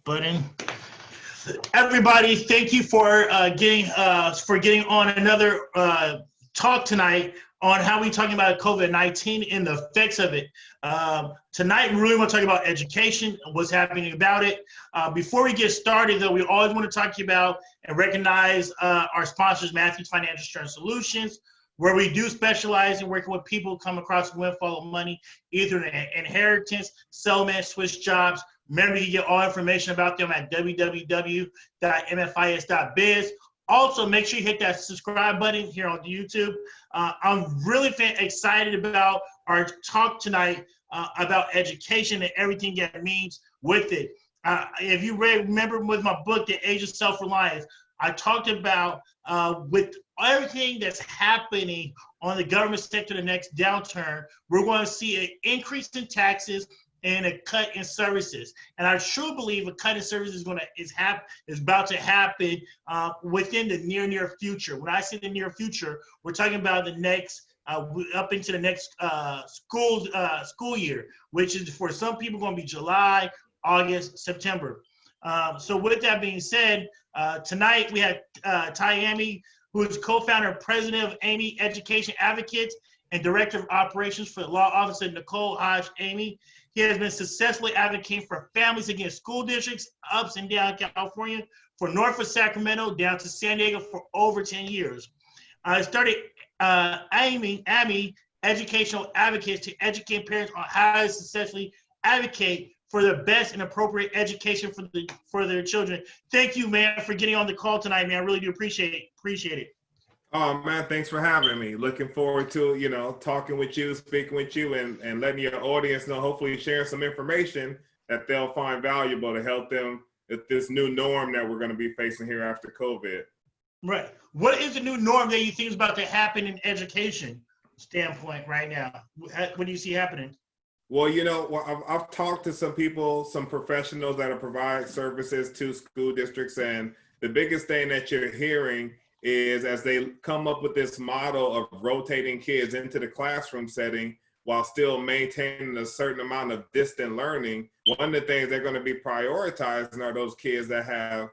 button. Everybody, thank you for getting on another talk tonight on how we talking about COVID-19 and the effects of it. Tonight, we really want to talk about education, what's happening about it. Before we get started, though, we always want to talk to you about and recognize our sponsors, Matthews Financial Insurance Solutions, where we do specialize in working with people who come across a windfall of money, either in inheritance, settlement, switch jobs. Remember, you can get all information about them at www.mfis.biz. Also, make sure you hit that subscribe button here on YouTube. I'm really excited about our talk tonight about education and everything that means with it. If you remember with my book, The Age of Self-Reliance, I talked about with everything that's happening on the government sector, the next downturn, we're going to see an increase in taxes and a cut in services. And I truly believe a cut in services is about to happen within the near future. When I say the near future, we're talking about the next up into the next school year, which is for some people going to be July, August, September. So with that being said, tonight we have Amey, who is co-founder and president of Amey Education Advocates and director of operations for the law office of Nicole, Hodge, Amey. He has been successfully advocating for families against school districts ups and down California, from north of Sacramento down to San Diego for over 10 years. I started Amey Educational Advocates to educate parents on how to successfully advocate for the best and appropriate education for their children. Thank you, man, for getting on the call tonight, man. I really do appreciate it. Oh man, thanks for having me. Looking forward to, talking with you, speaking with you, and letting your audience know, hopefully sharing some information that they'll find valuable to help them with this new norm that we're going to be facing here after COVID. Right. What is the new norm that you think is about to happen in education standpoint right now? What do you see happening? Well, I've talked to some people, some professionals that provide services to school districts, and the biggest thing that you're hearing is as they come up with this model of rotating kids into the classroom setting while still maintaining a certain amount of distant learning, one of the things they're going to be prioritizing are those kids that have,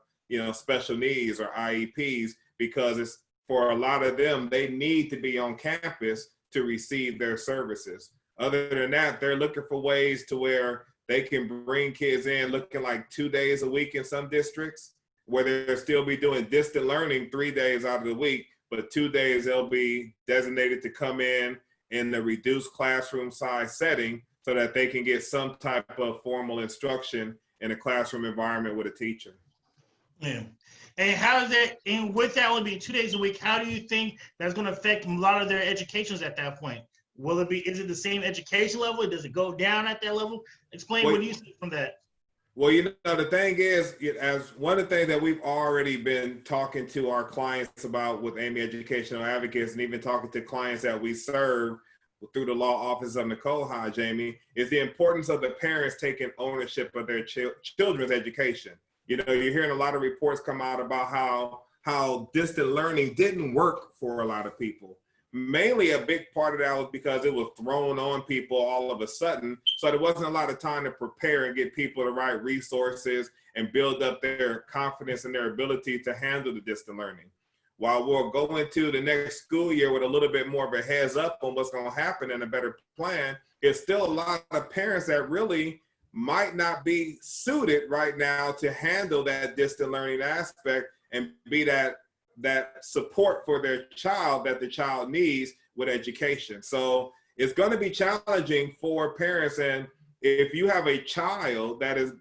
special needs or IEPs, because it's for a lot of them, they need to be on campus to receive their services. Other than that, they're looking for ways to where they can bring kids in looking like 2 days a week in some districts, where they'll still be doing distant learning 3 days out of the week, but 2 days they'll be designated to come in the reduced classroom size setting so that they can get some type of formal instruction in a classroom environment with a teacher. Yeah. And how is that, and with that only being 2 days a week, how do you think that's going to affect a lot of their educations at that point? Is it the same education level? Does it go down at that level? Explain what do you see from that? Well, the thing is, as one of the things that we've already been talking to our clients about with Amey Educational Advocates, and even talking to clients that we serve through the law office of Nicole, Hodge, Amey, is the importance of the parents taking ownership of their children's education. You're hearing a lot of reports come out about how distant learning didn't work for a lot of people. Mainly a big part of that was because it was thrown on people all of a sudden. So there wasn't a lot of time to prepare and get people the right resources and build up their confidence and their ability to handle the distant learning. While we'll go into the next school year with a little bit more of a heads up on what's going to happen and a better plan, there's still a lot of parents that really might not be suited right now to handle that distant learning aspect and be that support for their child that the child needs with education. So it's going to be challenging for parents. And if you have a child that is,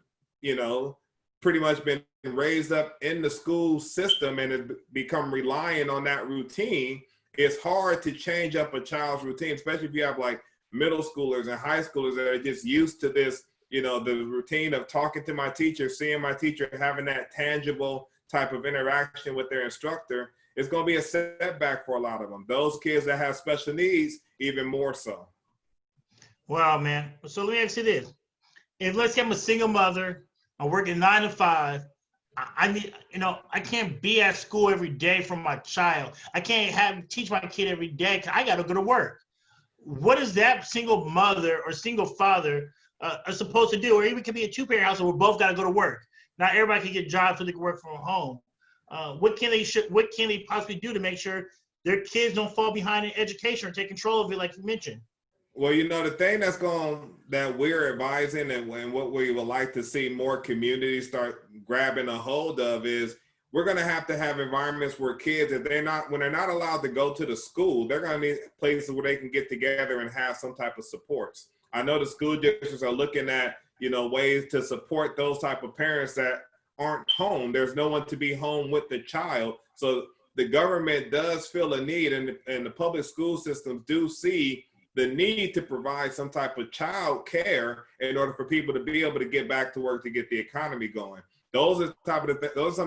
pretty much been raised up in the school system and has become reliant on that routine, it's hard to change up a child's routine, especially if you have like middle schoolers and high schoolers that are just used to this, the routine of talking to my teacher, seeing my teacher, having that tangible type of interaction with their instructor. It's going to be a setback for a lot of them. Those kids that have special needs, even more so. Wow, man. So let me ask you this. If let's say I'm a single mother, I'm working 9 to 5, I need, I can't be at school every day for my child. I can't teach my kid every day because I got to go to work. What is that single mother or single father are supposed to do? Or even it could be a two-parent household where both got to go to work. not everybody can get jobs so they can work from home. What can they possibly do to make sure their kids don't fall behind in education or take control of it, like you mentioned? Well, the thing that we're advising and what we would like to see more communities start grabbing a hold of is we're going to have environments where kids, when they're not allowed to go to the school, they're going to need places where they can get together and have some type of supports. I know the school districts are looking at, ways to support those type of parents that aren't home. There's no one to be home with the child. So the government does feel a need, and the public school systems do see the need to provide some type of child care in order for people to be able to get back to work to get the economy going. Those are some of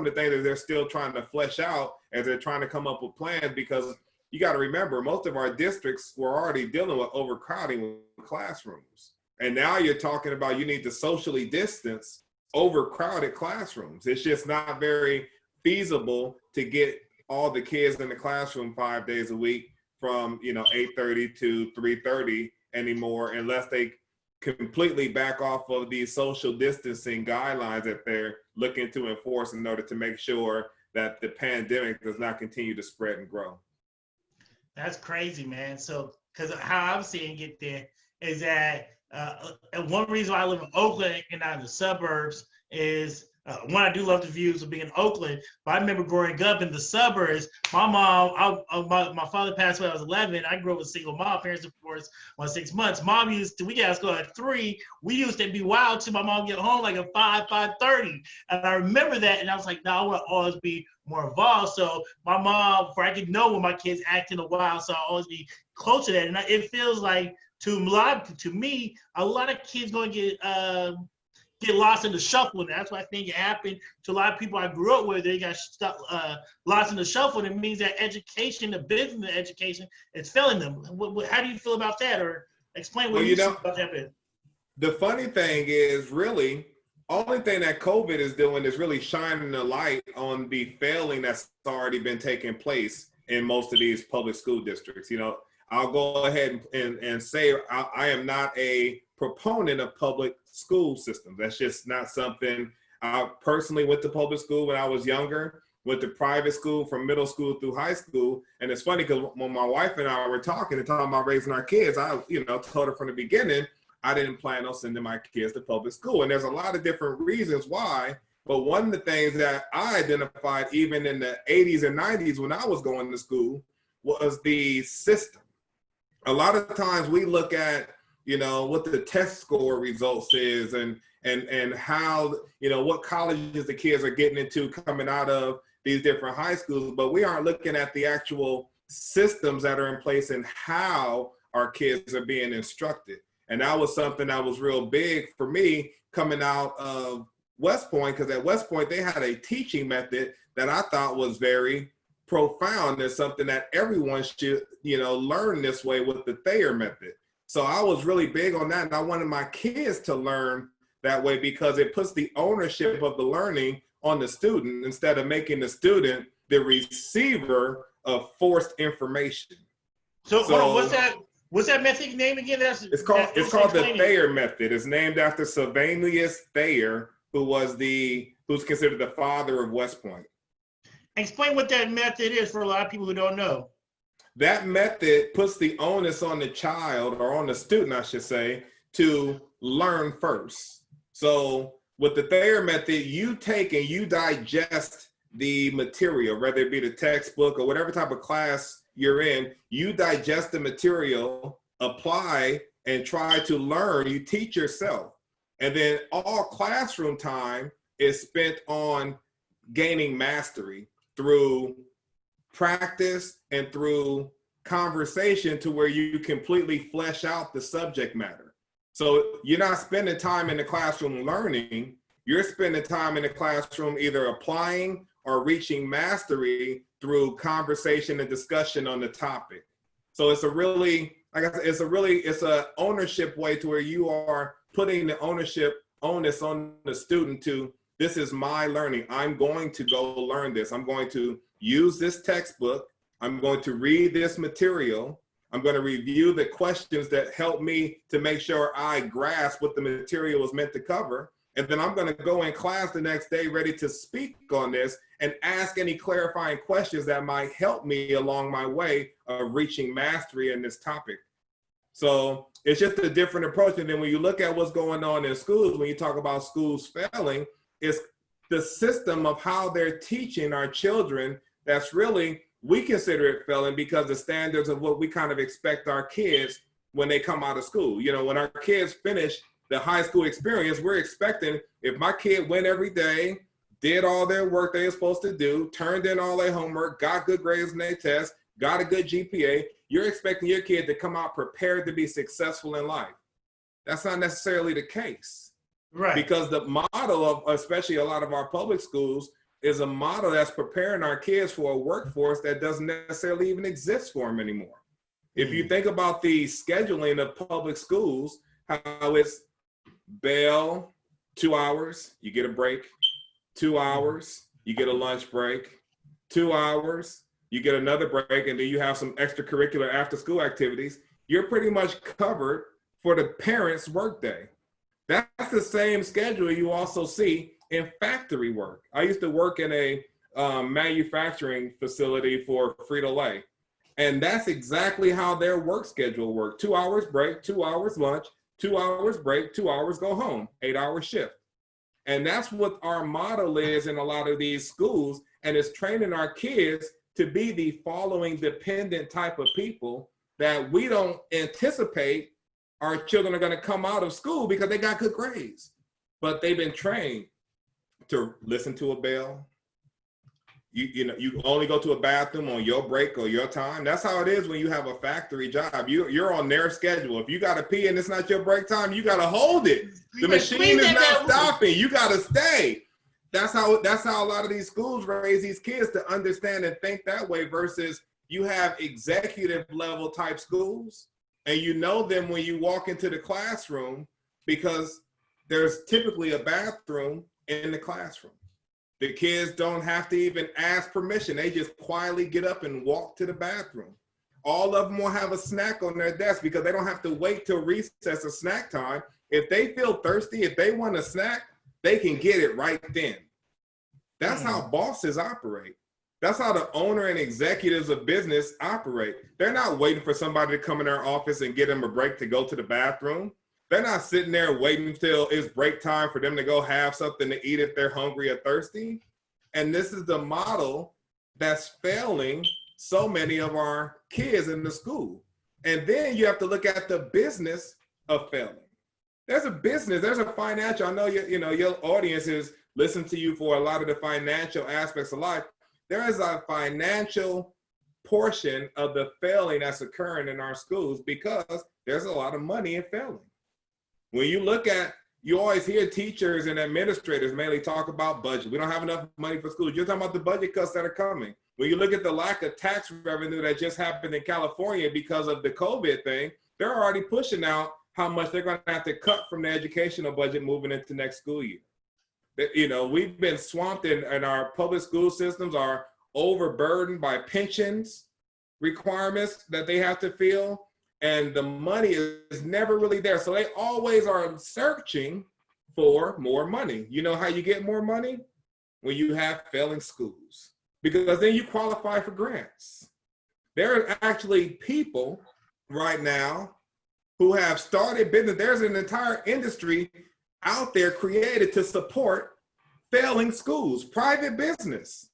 the things that they're still trying to flesh out as they're trying to come up with plans, because you got to remember, most of our districts were already dealing with overcrowding with classrooms. And now you're talking about you need to socially distance overcrowded classrooms. It's just not very feasible to get all the kids in the classroom 5 days a week from 8:30 to 3:30 anymore, unless they completely back off of these social distancing guidelines that they're looking to enforce in order to make sure that the pandemic does not continue to spread and grow. That's crazy, man. So, because how I'm seeing it there is that and one reason why I live in Oakland and not in the suburbs is one, I do love the views of being in Oakland, but I remember growing up in the suburbs. My mom, my father passed away when I was 11. I grew up with a single mom. Parents divorced when 6 months. We got to school at 3. We used to be wild till my mom get home like at 5:30. And I remember that, and I was like, no, I want to always be more involved. So my mom, before I could know when my kids acting a while, so I always be close to that. And it feels like to me, a lot of kids going to get lost in the shuffle. And that's what I think happened to a lot of people I grew up with. They got stuck, lost in the shuffle. And it means that education, the business education, is failing them. How do you feel about that? Or explain what you see about that. The funny thing is, really, only thing that COVID is doing is really shining a light on the failing that's already been taking place in most of these public school districts. I'll go ahead and say I am not a proponent of public school systems. That's just not something. I personally went to public school when I was younger, went to private school from middle school through high school. And it's funny because when my wife and I were talking about raising our kids, I told her from the beginning, I didn't plan on sending my kids to public school. And there's a lot of different reasons why. But one of the things that I identified even in the 80s and 90s when I was going to school was the system. A lot of times we look at, what the test score results is and how, what colleges the kids are getting into coming out of these different high schools, but we aren't looking at the actual systems that are in place and how our kids are being instructed. And that was something that was real big for me coming out of West Point, because at West Point, they had a teaching method that I thought was very profound. It's something that everyone should, learn this way with the Thayer method. So I was really big on that. And I wanted my kids to learn that way because it puts the ownership of the learning on the student instead of making the student the receiver of forced information. So hold on, what's that method name again? It's called the Thayer method. It's named after Sylvanus Thayer, who's considered the father of West Point. Explain what that method is for a lot of people who don't know. That method puts the onus on the child, or on the student, I should say, to learn first. So with the Thayer method, you take and you digest the material, whether it be the textbook or whatever type of class you're in, you digest the material, apply, and try to learn. You teach yourself. And then all classroom time is spent on gaining mastery through practice and through conversation to where you completely flesh out the subject matter. So you're not spending time in the classroom learning, you're spending time in the classroom either applying or reaching mastery through conversation and discussion on the topic. So it's it's a ownership way to where you are putting the onus on the student to, this is my learning. I'm going to go learn this. I'm going to use this textbook. I'm going to read this material. I'm going to review the questions that help me to make sure I grasp what the material is meant to cover. And then I'm going to go in class the next day ready to speak on this and ask any clarifying questions that might help me along my way of reaching mastery in this topic. So it's just a different approach. And then when you look at what's going on in schools, when you talk about schools failing, it's the system of how they're teaching our children that's really, we consider it failing because the standards of what we kind of expect our kids when they come out of school. You know, when our kids finish the high school experience, we're expecting if my kid went every day, did all their work they were supposed to do, turned in all their homework, got good grades in their tests, got a good GPA, you're expecting your kid to come out prepared to be successful in life. That's not necessarily the case. Right. Because the model of, especially a lot of our public schools, is a model that's preparing our kids for a workforce that doesn't necessarily even exist for them anymore. If you think about the scheduling of public schools, how it's bell, 2 hours, you get a break, 2 hours, you get a lunch break, 2 hours, you get another break, and then you have some extracurricular after school activities, you're pretty much covered for the parents' workday. That's the same schedule you also see in factory work. I used to work in a manufacturing facility for Frito-Lay, and that's exactly how their work schedule worked. 2 hours break, 2 hours lunch, 2 hours break, 2 hours go home, 8-hour shift. And that's what our model is in a lot of these schools, and it's training our kids to be the following dependent type of people that we don't anticipate our children are going to come out of school because they got good grades, but they've been trained to listen to a bell. You know, you only go to a bathroom on your break or your time. That's how it is when you have a factory job. You're on their schedule. If you got to pee and it's not your break time, you got to hold it. The machine is not stopping. You got to stay. That's how a lot of these schools raise these kids to understand and think that way, versus you have executive level type schools, and you know them when you walk into the classroom because there's typically a bathroom in the classroom. The kids don't have to even ask permission. They just quietly get up and walk to the bathroom. All of them will have a snack on their desk because they don't have to wait till recess or snack time. If they feel thirsty, if they want a snack, they can get it right then. That's how bosses operate. That's how the owner and executives of business operate. They're not waiting for somebody to come in their office and get them a break to go to the bathroom. They're not sitting there waiting till it's break time for them to go have something to eat if they're hungry or thirsty. And this is the model that's failing so many of our kids in the school. And then you have to look at the business of failing. There's a business, there's a financial, I know your audience is listening to you for a lot of the financial aspects of life. There is a financial portion of the failing that's occurring in our schools because there's a lot of money in failing. When you look at, you always hear teachers and administrators mainly talk about budget. We don't have enough money for schools. You're talking about the budget cuts that are coming. When you look at the lack of tax revenue that just happened in California because of the COVID thing, they're already pushing out how much they're going to have to cut from the educational budget moving into next school year. You know, we've been swamped in our public school systems are overburdened by pensions requirements that they have to fill, and the money is never really there. So they always are searching for more money. You know how you get more money? When you have failing schools, because then you qualify for grants. There are actually people right now who have started business. There's an entire industry out there created to support failing schools, private business.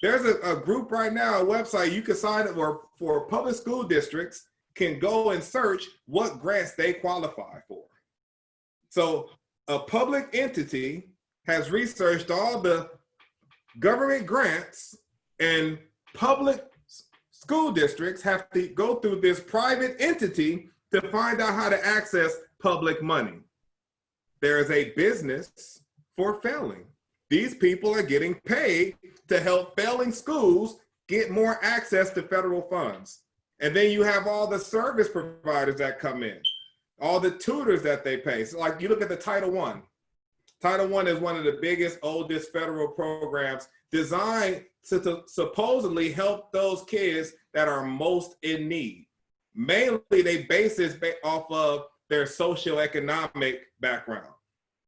There's a group right now, a website you can sign up for public school districts can go and search what grants they qualify for. So a public entity has researched all the government grants, and public school districts have to go through this private entity to find out how to access public money. There is a business for failing. These people are getting paid to help failing schools get more access to federal funds. And then you have all the service providers that come in, all the tutors that they pay. So like you look at the Title I. Title I is one of the biggest, oldest federal programs designed to supposedly help those kids that are most in need. Mainly they base this off of their socioeconomic background.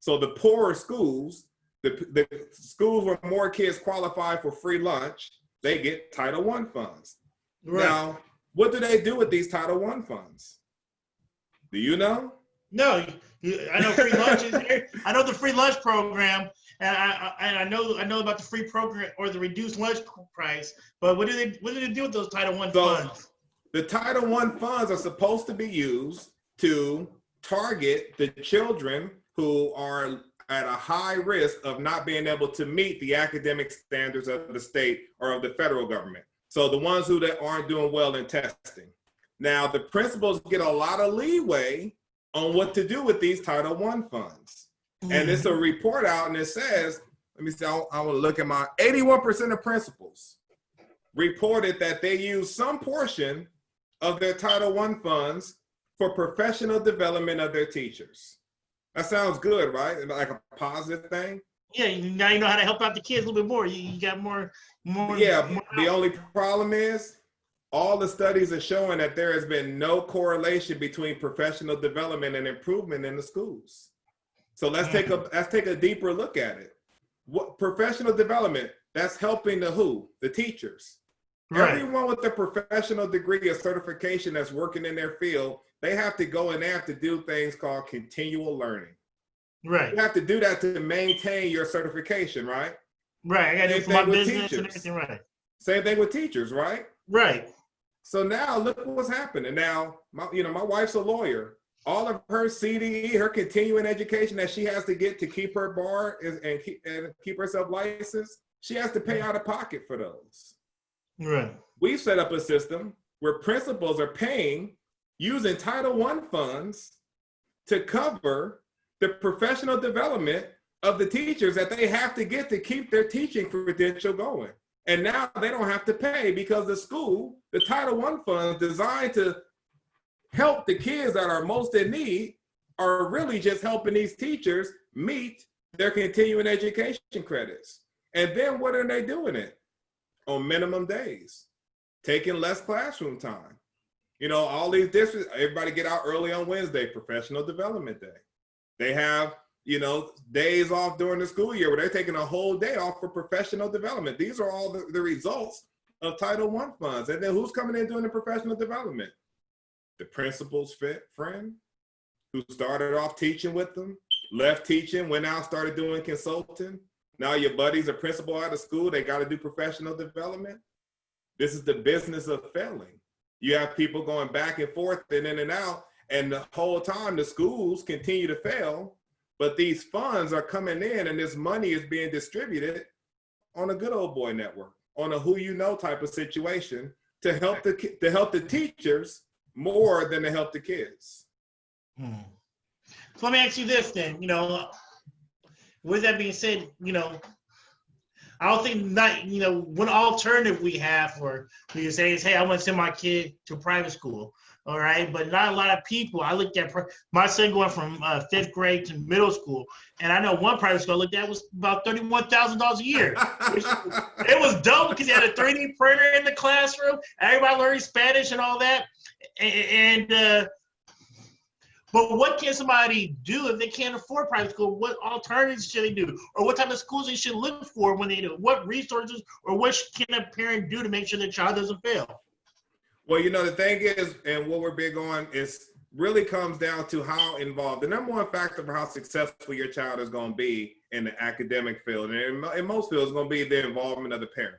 So the poorer schools, the schools where more kids qualify for free lunch, they get Title I funds. Right. Now, what do they do with these Title I funds? Do you know? No, I know free lunch is there. I know the free lunch program, and I know about the free program or the reduced lunch price. But what do they do with those Title I funds? The Title I funds are supposed to be used to target the children who are at a high risk of not being able to meet the academic standards of the state or of the federal government. So the ones who aren't doing well in testing. Now, the principals get a lot of leeway on what to do with these Title I funds. And it's a report out, and it says, let me see, I want to look at my 81% of principals reported that they use some portion of their Title I funds for professional development of their teachers. That sounds good, right? Like a positive thing. Yeah, now you know how to help out the kids a little bit more. You got more. Yeah, the only problem is all the studies are showing that there has been no correlation between professional development and improvement in the schools. So let's take a deeper look at it. What professional development? That's helping the who? The teachers. Right. Everyone with a professional degree or certification that's working in their field, they have to go and they have to do things called continual learning. Right. You have to do that to maintain your certification, right? Right. I got to do for my business and everything, right? Same thing with teachers, right? Right. So now look what's happening. Now, my wife's a lawyer. All of her CDE, her continuing education that she has to get to keep her bar and keep herself licensed, she has to pay out of pocket for those. Right. We've set up a system where principals are paying using Title I funds to cover the professional development of the teachers that they have to get to keep their teaching credential going. And now they don't have to pay because the school, the Title I funds designed to help the kids that are most in need are really just helping these teachers meet their continuing education credits. And then what are they doing it? On minimum days, taking less classroom time. All these districts, everybody get out early on Wednesday, professional development day. They have, days off during the school year where they're taking a whole day off for professional development. These are all the results of Title I funds. And then who's coming in doing the professional development? The principal's friend who started off teaching with them, left teaching, went out, started doing consulting. Now your buddy's a principal out of school, they got to do professional development. This is the business of failing. You have people going back and forth and in and out, and the whole time the schools continue to fail, but these funds are coming in and this money is being distributed on a good old boy network, on a who you know type of situation to help the teachers more than to help the kids. So let me ask you this then, with that being said, I don't think one alternative we have for we can say is, hey, I want to send my kid to private school. All right. But not a lot of people. I looked at my son going from 5th grade to middle school. And I know one private school I looked at was about $31,000 a year. It was dope because he had a 3D printer in the classroom. Everybody learning Spanish and all that. But what can somebody do if they can't afford private school? What alternatives should they do? Or what type of schools they should look for when they do? What resources or what can a parent do to make sure their child doesn't fail? Well, the thing is, and what we're big on is really comes down to how involved. The number one factor for how successful your child is going to be in the academic field, and in most fields, is going to be the involvement of the parent.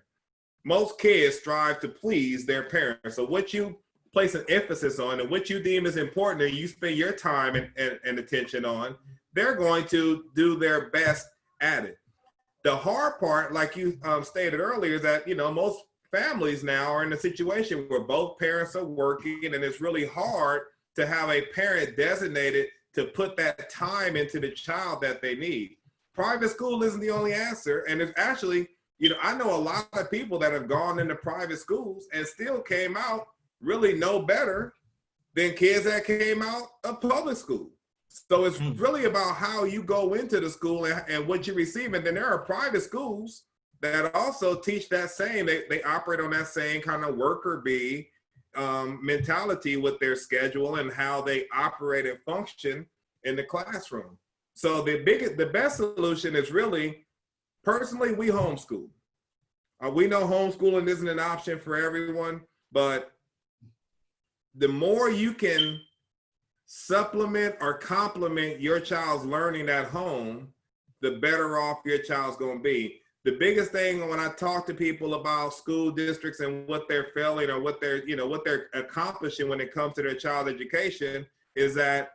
Most kids strive to please their parents. So what you place an emphasis on and what you deem is important and you spend your time and attention on, they're going to do their best at it. The hard part, like you stated earlier, is that, most families now are in a situation where both parents are working and it's really hard to have a parent designated to put that time into the child that they need. Private school isn't the only answer. And it's actually, I know a lot of people that have gone into private schools and still came out really no better than kids that came out of public school. So it's really about how you go into the school and what you receive. And then there are private schools that also teach that same, they operate on that same kind of worker bee mentality with their schedule and how they operate and function in the classroom. So the best solution is really, personally, we homeschool. We know homeschooling isn't an option for everyone, but the more you can supplement or complement your child's learning at home, the better off your child's going to be. The biggest thing when I talk to people about school districts and what they're failing or what they're accomplishing when it comes to their child education is that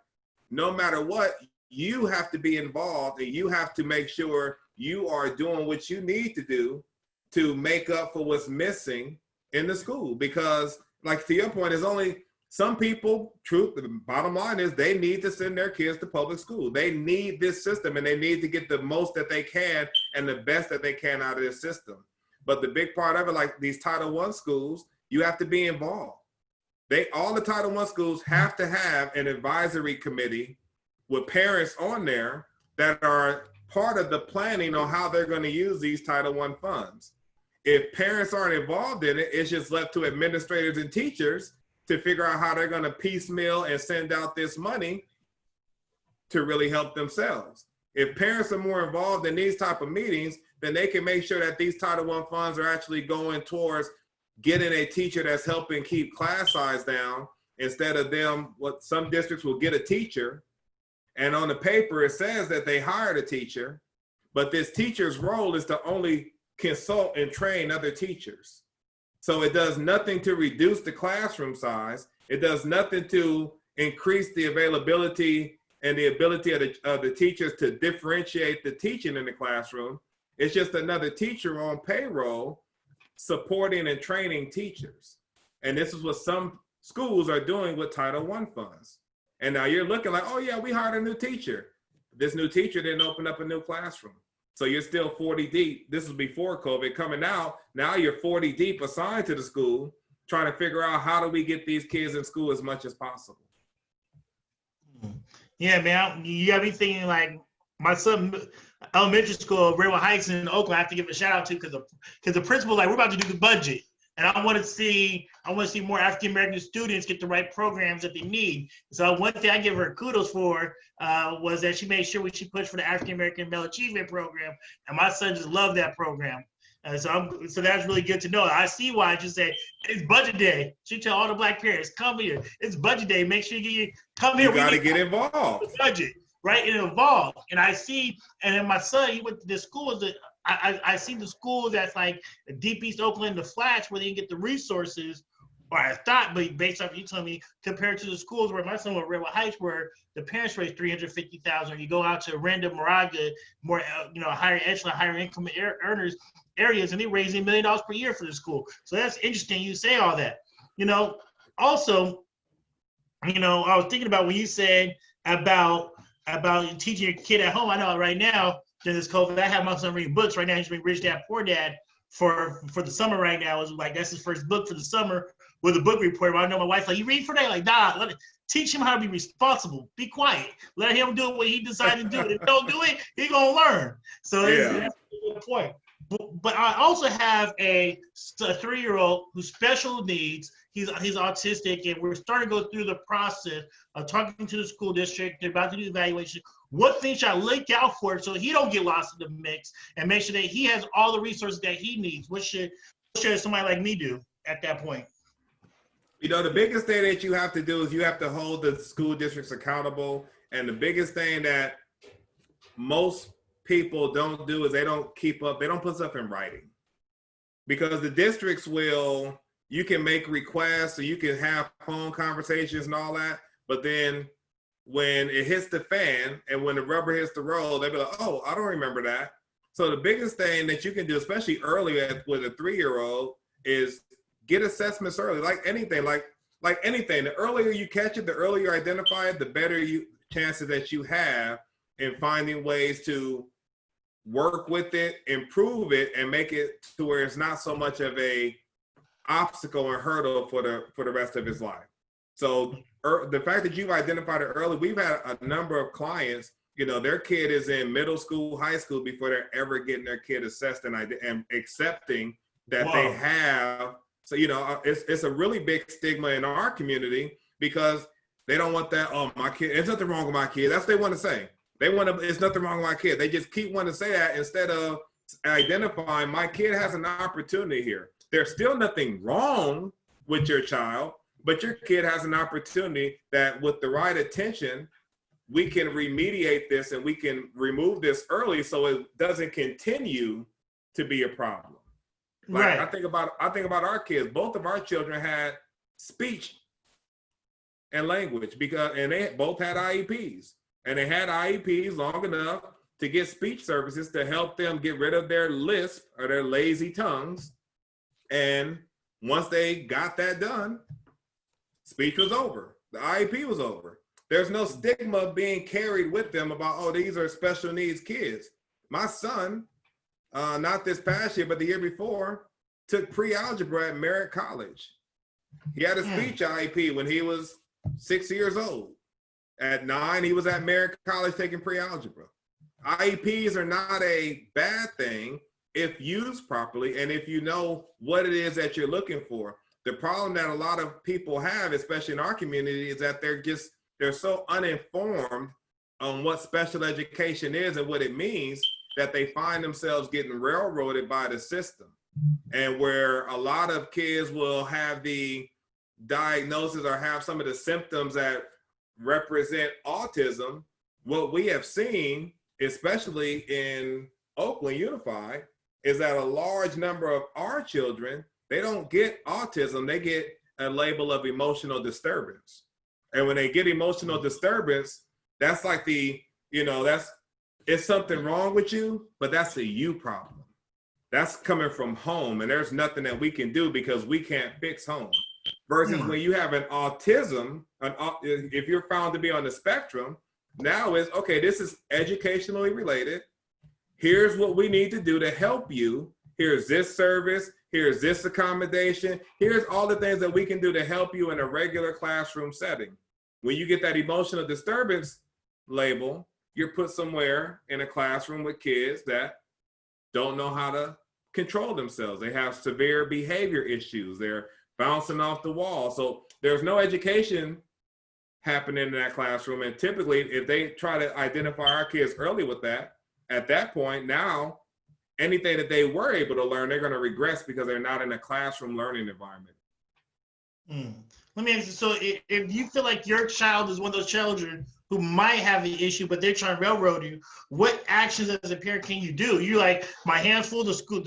no matter what, you have to be involved and you have to make sure you are doing what you need to do to make up for what's missing in the school. Because, like, to your point, there's only some people, the bottom line is they need to send their kids to public school. They need this system and they need to get the most that they can and the best that they can out of this system. But the big part of it, like these Title I schools, you have to be involved. All the Title I schools have to have an advisory committee with parents on there that are part of the planning on how they're going to use these Title I funds. If parents aren't involved in it, it's just left to administrators and teachers to figure out how they're going to piecemeal and send out this money to really help themselves. If parents are more involved in these type of meetings, then they can make sure that these Title I funds are actually going towards getting a teacher that's helping keep class size down, instead of them, what some districts will get a teacher, and on the paper it says that they hired a teacher, but this teacher's role is to only consult and train other teachers. So it does nothing to reduce the classroom size. It does nothing to increase the availability and the ability of the teachers to differentiate the teaching in the classroom. It's just another teacher on payroll supporting and training teachers. And this is what some schools are doing with Title I funds. And now you're looking like, oh yeah, we hired a new teacher. This new teacher didn't open up a new classroom. So you're still 40 deep. This was before COVID coming out. Now you're 40 deep assigned to the school, trying to figure out how do we get these kids in school as much as possible. Yeah, man, you got me thinking like my son, elementary school, Railroad Heights in Oakland, I have to give a shout out to because the principal, like, we're about to do the budget. And I want to see more African-American students get the right programs that they need. So one thing I give her kudos for was that she made sure she pushed for the African-American Male Achievement Program. And my son just loved that program. So that's really good to know. I see why she said, it's budget day. She tell all the Black parents, come here. It's budget day. Make sure come here. You got to get involved. Budget, right? And involved. And I see, and then my son, he went to this school that I see the school that's like Deep East Oakland, the Flats, where they can get the resources, or I thought, but based off you telling me, compared to the schools where my son went, Redwood Heights, where the parents raise $350,000. You go out to Random, Moraga, more higher echelon, higher income earners areas, and they're raising $1 million per year for the school. So that's interesting. You say all that. Also, I was thinking about when you said about teaching your kid at home. I know right now, during this COVID, I have my son reading books right now. He's reading Rich Dad Poor Dad for the summer right now. It's like, that's his first book for the summer with a book report. I know my wife's like, you read for that? Like, nah, teach him how to be responsible. Be quiet. Let him do what he decided to do. If he don't do it, he's going to learn. So that's a good point. But I also have a 3-year-old who's special needs. He's autistic, and we're starting to go through the process of talking to the school district. They're about to do the evaluation. What things should I look out for so he don't get lost in the mix, and make sure that he has all the resources that he needs? What should somebody like me do at that point? The biggest thing that you have to do is you have to hold the school districts accountable. And the biggest thing that most people don't do is they don't keep up. They don't put stuff in writing, because the districts you can make requests, so you can have phone conversations and all that. But then when it hits the fan and when the rubber hits the road, they'll be like, oh, I don't remember that. So the biggest thing that you can do, especially early with a 3-year-old, is get assessments early. Like anything, the earlier you catch it, the earlier you identify it, the better chances that you have in finding ways to work with it, improve it, and make it to where it's not so much of a obstacle and hurdle for the rest of his life. So the fact that you've identified it early, we've had a number of clients, their kid is in middle school, high school before they're ever getting their kid assessed and accepting that they have. So, it's a really big stigma in our community, because they don't want that, oh, my kid, there's nothing wrong with my kid. That's what they want to say. It's nothing wrong with my kid. They just keep wanting to say that instead of identifying my kid has an opportunity here. There's still nothing wrong with your child, but your kid has an opportunity that with the right attention, we can remediate this and we can remove this early so it doesn't continue to be a problem. Like Right. I think about our kids. Both of our children had speech and language and they both had IEPs. And they had IEPs long enough to get speech services to help them get rid of their lisp or their lazy tongues. And once they got that done, speech was over. The IEP was over. There's no stigma being carried with them about, oh, these are special needs kids. My son, not this past year, but the year before, took pre-algebra at Merritt College. He had a speech IEP when he was 6 years old. At 9, he was at Merritt College taking pre-algebra. IEPs are not a bad thing if used properly and if you know what it is that you're looking for. The problem that a lot of people have, especially in our community, is that they're so uninformed on what special education is and what it means that they find themselves getting railroaded by the system. And where a lot of kids will have the diagnosis or have some of the symptoms that represent autism, what we have seen, especially in Oakland Unified, is that a large number of our children, they don't get autism, they get a label of emotional disturbance. And when they get emotional disturbance, that's like it's something wrong with you, but that's a you problem. That's coming from home, and there's nothing that we can do because we can't fix home. Versus when you have an autism, if you're found to be on the spectrum, now is, okay, this is educationally related. Here's what we need to do to help you. Here's this service. Here's this accommodation. Here's all the things that we can do to help you in a regular classroom setting. When you get that emotional disturbance label, you're put somewhere in a classroom with kids that don't know how to control themselves. They have severe behavior issues. They're bouncing off the wall. So there's no education happening in that classroom. And typically, if they try to identify our kids early with that, at that point, now, anything that they were able to learn, they're going to regress because they're not in a classroom learning environment. Let me ask you, so if you feel like your child is one of those children who might have the issue, but they're trying to railroad you, what actions as a parent can you do? You like, my hands full, the school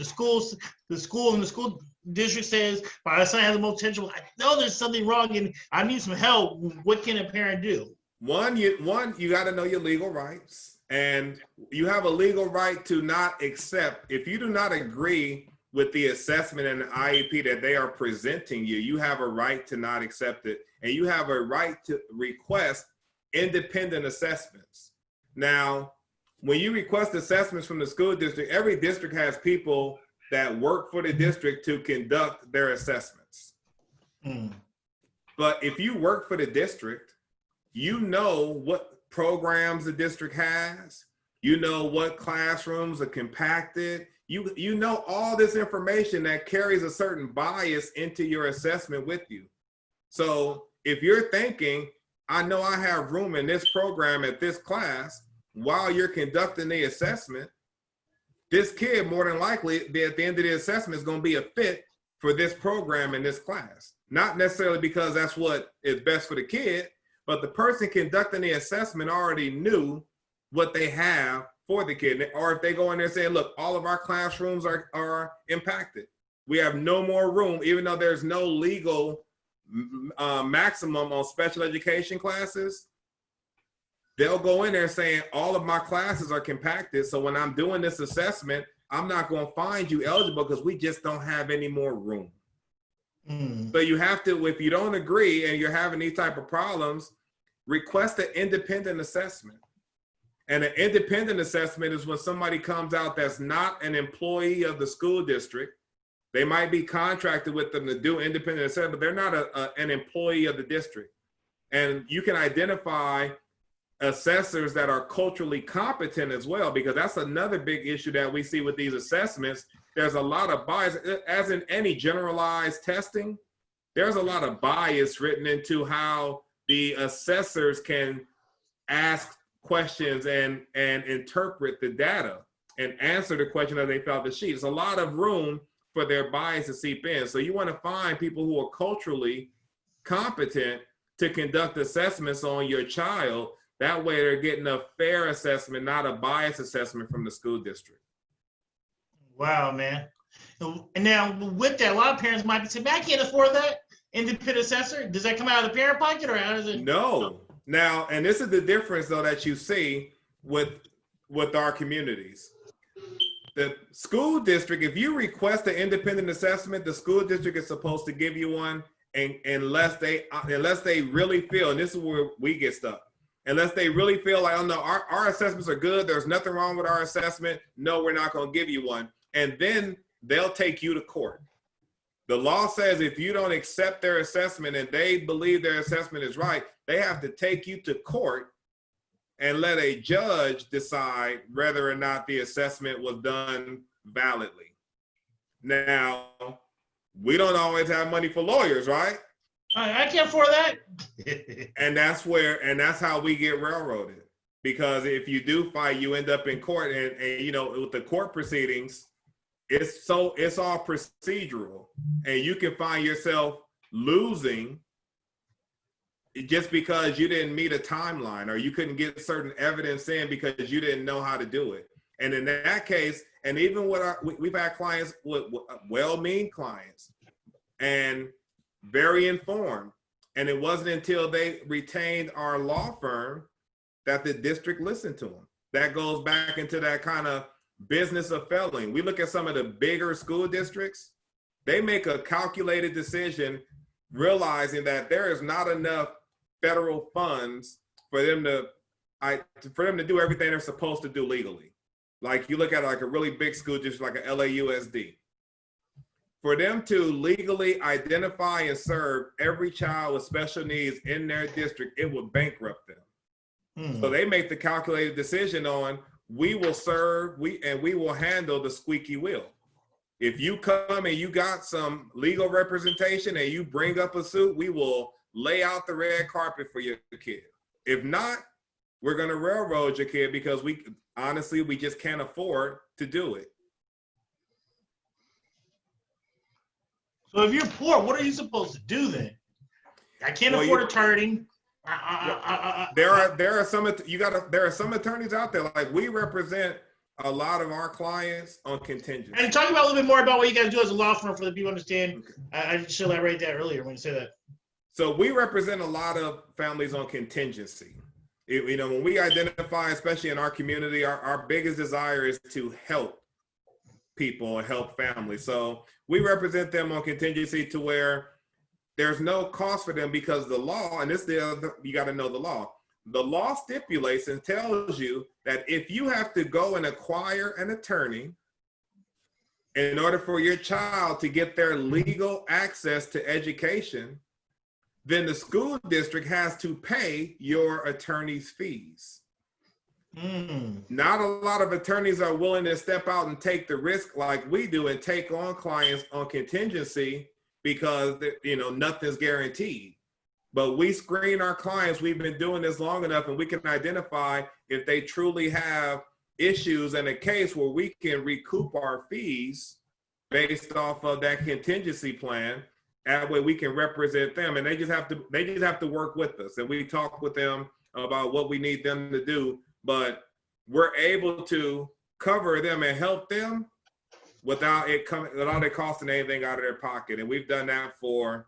and the school district says my son has the most potential. I know there's something wrong and I need some help. What can a parent do? One, you got to know your legal rights, and you have a legal right to not accept. If you do not agree with the assessment and the IEP that they are presenting you, you have a right to not accept it, and you have a right to request independent assessments. Now, when you request assessments from the school district, every district has people that work for the district to conduct their assessments. But if you work for the district, you know what programs the district has, you know what classrooms are compacted, you know all this information that carries a certain bias into your assessment with you. So if you're thinking, I know I have room in this program at this class, while you're conducting the assessment, this kid more than likely at the end of the assessment is going to be a fit for this program in this class. Not necessarily because that's what is best for the kid, but the person conducting the assessment already knew what they have for the kid. Or if they go in there saying, look, all of our classrooms are impacted. We have no more room, even though there's no legal maximum on special education classes. They'll go in there saying all of my classes are compacted. So when I'm doing this assessment, I'm not going to find you eligible because we just don't have any more room. So you have to, if you don't agree and you're having these type of problems, request an independent assessment. And an independent assessment is when somebody comes out that's not an employee of the school district. They might be contracted with them to do independent assessment, but they're not an employee of the district. And you can identify assessors that are culturally competent as well, because that's another big issue that we see with these assessments. There's a lot of bias, as in any generalized testing, there's a lot of bias written into how the assessors can ask questions and interpret the data and answer the question as they fill out the sheet. There's a lot of room for their bias to seep in. So you want to find people who are culturally competent to conduct assessments on your child. That way they're getting a fair assessment, not a biased assessment from the school district. Wow, man. And now with that, a lot of parents might be saying, man, I can't afford that independent assessor. Does that come out of the parent pocket, or how does it? No. Now, and this is the difference though that you see with our communities. The school district, if you request an independent assessment, the school district is supposed to give you one, and unless they really feel, and this is where we get stuck, unless they really feel like, oh no, our assessments are good, there's nothing wrong with our assessment, no, we're not going to give you one. And then they'll take you to court. The law says if you don't accept their assessment and they believe their assessment is right, they have to take you to court and let a judge decide whether or not the assessment was done validly. Now, we don't always have money for lawyers, right? I can't afford that. And that's how we get railroaded. Because if you do fight, you end up in court, and you know, with the court proceedings, it's all procedural, and you can find yourself losing just because you didn't meet a timeline, or you couldn't get certain evidence in because you didn't know how to do it. And in that case, and even with we've had clients, with well-meaning clients and very informed, and it wasn't until they retained our law firm that the district listened to them. That goes back into that kind of business of failing. We look at some of the bigger school districts, they make a calculated decision realizing that there is not enough federal funds for them to do everything they're supposed to do legally. Like you look at like a really big school district like a LAUSD. For them to legally identify and serve every child with special needs in their district, it would bankrupt them. So they make the calculated decision on, we will serve, we will handle the squeaky wheel. If you come and you got some legal representation and you bring up a suit, we will lay out the red carpet for your kid. If not, we're going to railroad your kid because we just can't afford to do it. So if you're poor, what are you supposed to do then? I can't afford attorney. There are some attorneys out there. Like we represent a lot of our clients on contingency. And talk about a little bit more about what you guys do as a law firm for the people to understand. Okay. I should elaborate that earlier when you say that. So we represent a lot of families on contingency. You know, when we identify, especially in our community, our biggest desire is to help people and help families. So we represent them on contingency to where there's no cost for them, because the law, and you got to know the law. The law stipulates and tells you that if you have to go and acquire an attorney in order for your child to get their legal access to education, then the school district has to pay your attorney's fees. Not a lot of attorneys are willing to step out and take the risk like we do and take on clients on contingency, because you know nothing's guaranteed. But we screen our clients. We've been doing this long enough, and we can identify if they truly have issues in a case where we can recoup our fees based off of that contingency plan. That way we can represent them, and they just have to work with us, and we talk with them about what we need them to do. But we're able to cover them and help them without it costing anything out of their pocket. And we've done that for,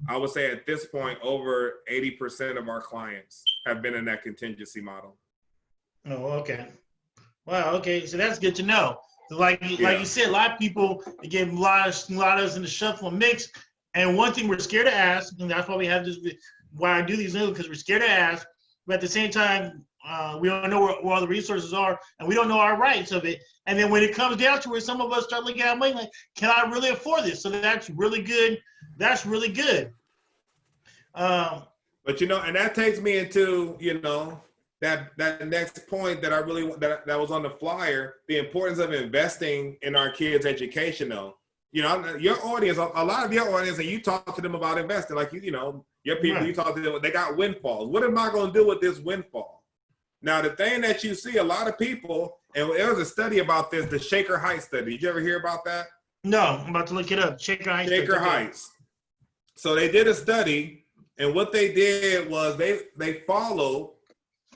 I would say at this point, over 80% of our clients have been in that contingency model. Oh, okay. Wow, okay, so that's good to know. Like you said, a lot of people get a lot of us in the shuffle and mix. And one thing we're scared to ask, and that's why we have this, why I do these things, because we're scared to ask, but at the same time, we don't know where all the resources are, and we don't know our rights of it. And then when it comes down to where some of us start looking at money, like, can I really afford this? So that's really good. That's really good. But you know, and that takes me into, you know, that next point that that was on the flyer, the importance of investing in our kids' education, though. You know, your audience, a lot of your audience, and you talk to them about investing, like, you know, your people, right. You talk to them, they got windfalls. What am I going to do with this windfall? Now, the thing that you see a lot of people, and there was a study about this, the Shaker Heights study. Did you ever hear about that? No, I'm about to look it up. Shaker Heights. Shaker Heights. So they did a study, and what they did was they followed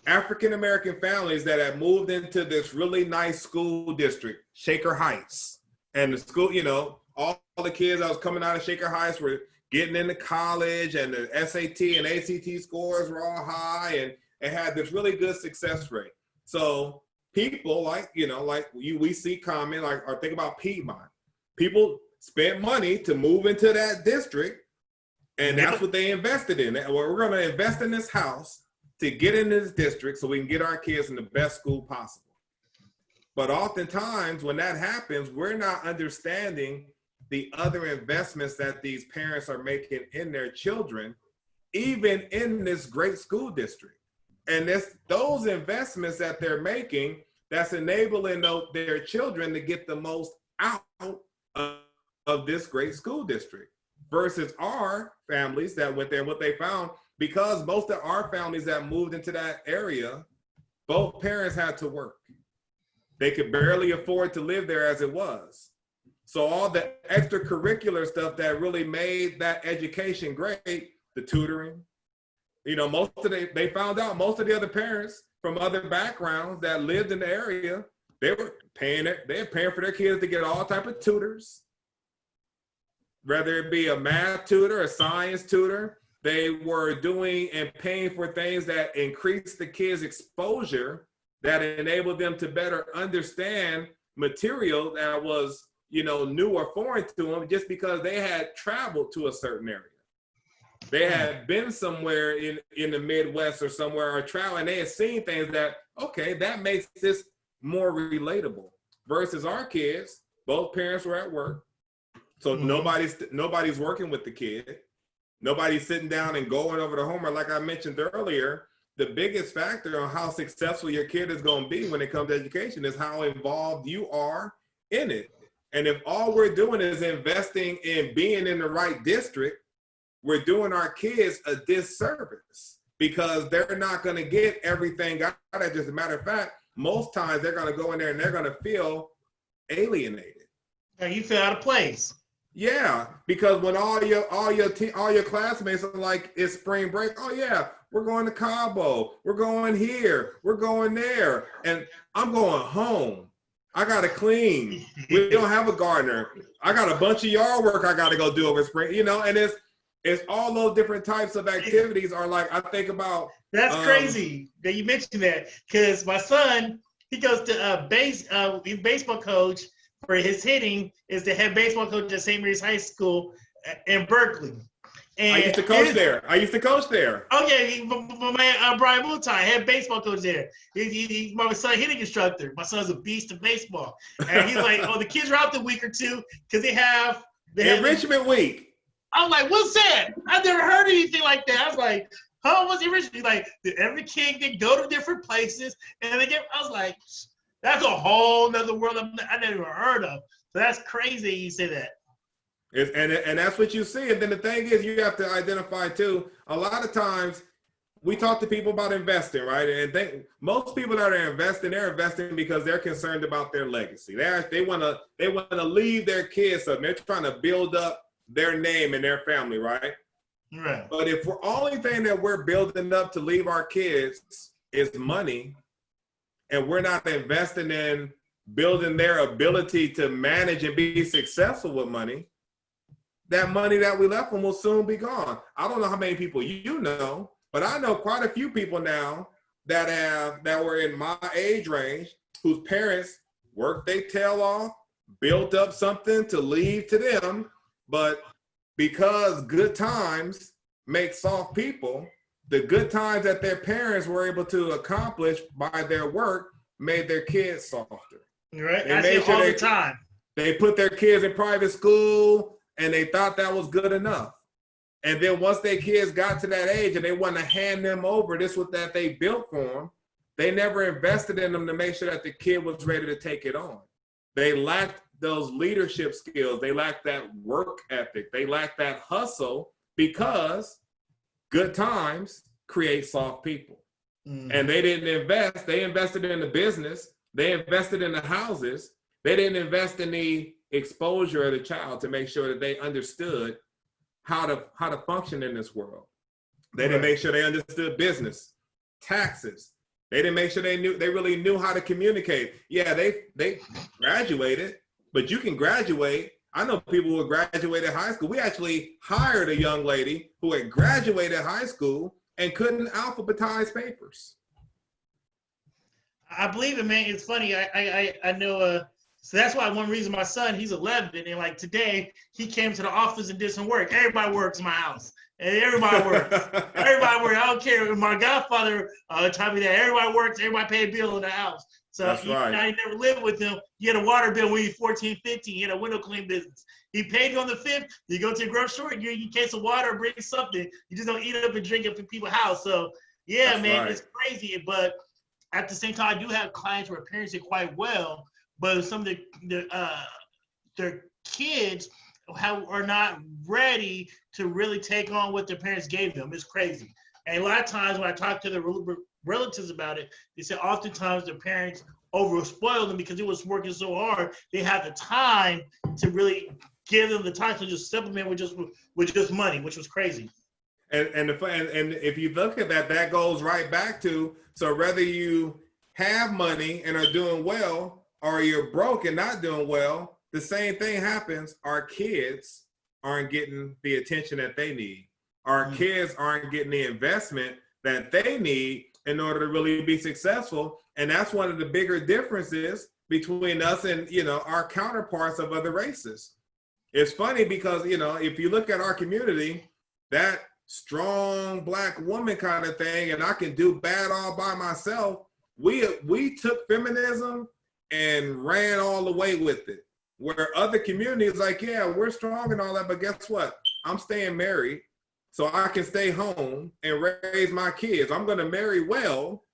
African-American families that had moved into this really nice school district, Shaker Heights. And the school, you know, all the kids that was coming out of Shaker Heights were getting into college, and the SAT and ACT scores were all high, and it had this really good success rate. So people like, you know, like we see comment, like, or think about Piedmont. People spent money to move into that district, and that's what they invested in. Well, we're going to invest in this house to get in this district so we can get our kids in the best school possible. But oftentimes when that happens, we're not understanding the other investments that these parents are making in their children, even in this great school district. And it's those investments that they're making that's enabling their children to get the most out of this great school district, versus our families that went there. And what they found, because most of our families that moved into that area, both parents had to work. They could barely afford to live there as it was. So all the extracurricular stuff that really made that education great, the tutoring, you know, they found out most of the other parents from other backgrounds that lived in the area, they were paying for their kids to get all type of tutors, whether it be a math tutor, a science tutor. They were doing and paying for things that increased the kids' exposure, that enabled them to better understand material that was, you know, new or foreign to them, just because they had traveled to a certain area. They had been somewhere in the Midwest or somewhere, or traveling. They had seen things that, okay, that makes this more relatable. Versus our kids, both parents were at work. So nobody's working with the kid. Nobody's sitting down and going over the homework. Like I mentioned earlier, the biggest factor on how successful your kid is going to be when it comes to education is how involved you are in it. And if all we're doing is investing in being in the right district, we're doing our kids a disservice, because they're not going to get everything out of it. Just a matter of fact, most times they're going to go in there and they're going to feel alienated. Yeah, you feel out of place. Yeah, because when all your classmates are like, it's spring break. Oh yeah, we're going to Cabo. We're going here. We're going there, and I'm going home. I gotta clean. We don't have a gardener. I got a bunch of yard work I gotta go do over spring. You know, and it's all those different types of activities are like, I think about. That's crazy that you mentioned that, because my son, he goes to his baseball coach for his hitting is the head baseball coach at St. Mary's High School in Berkeley. And I used to coach there. Oh yeah, my man Brian Mutai, head baseball coach there. He's my son hitting instructor. My son's a beast of baseball, and he's like, oh, the kids are out the week or two because they have enrichment week. I'm like, what's that? I've never heard anything like that. I was like, huh, what's enrichment? He's like, every kid they go to different places, and they get. I was like, that's a whole nother world I never even heard of. So that's crazy you say that. And that's what you see. And then the thing is, you have to identify too, a lot of times we talk to people about investing, right? And most people that are investing, they're investing because they're concerned about their legacy. They want to leave their kids something. They're trying to build up their name and their family, right? Right. But if the only thing that we're building up to leave our kids is money, and we're not investing in building their ability to manage and be successful with money, that money that we left them will soon be gone. I don't know how many people you know, but I know quite a few people now that were in my age range whose parents worked their tail off, built up something to leave to them, but because good times make soft people, the good times that their parents were able to accomplish by their work made their kids softer. Right, I see it all the time. They put their kids in private school, and they thought that was good enough. And then once their kids got to that age and they want to hand them over this was that they built for them, they never invested in them to make sure that the kid was ready to take it on. They lacked those leadership skills. They lacked that work ethic. They lacked that hustle, because good times create soft people. And they didn't invest. They invested in the business. They invested in the houses. They didn't invest in the exposure of the child to make sure that they understood how to function in this world. They didn't make sure they understood business, taxes. They didn't make sure they really knew how to communicate. Yeah, they graduated, but you can graduate. I know people who graduated high school. We actually hired a young lady who had graduated high school and couldn't alphabetize papers. I believe it, man. It's funny. I know. So that's why one reason my son, he's 11, and like today he came to the office and did some work. Everybody works in my house. And everybody works. Everybody works. I don't care. My godfather taught me that everybody works. Everybody pay a bill in the house. So that's right. I never lived with him. He had a water bill when he was 14, 15. He had a window clean business. He paid you on the 5th. You go to the grocery store, you get a case of water, bring something. You just don't eat it up and drink it in people's house. So yeah, that's man, right. It's crazy. But at the same time, I do have clients where parents did quite well, but some of their kids are not ready to really take on what their parents gave them. It's crazy. And a lot of times when I talk to the relatives about it, they say oftentimes their parents over-spoiled them because it was working so hard. They had the time to really give them the time to just supplement with just money, which was crazy. And if you look at that, that goes right back to, so whether you have money and are doing well, or you're broke and not doing well, the same thing happens. Our kids aren't getting the attention that they need. Our kids aren't getting the investment that they need in order to really be successful. And that's one of the bigger differences between us and, our counterparts of other races. It's funny because, if you look at our community, that strong Black woman kind of thing, and I can do bad all by myself, we took feminism and ran all the way with it. Where other communities like, yeah, we're strong and all that, but guess what? I'm staying married so I can stay home and raise my kids. I'm going to marry well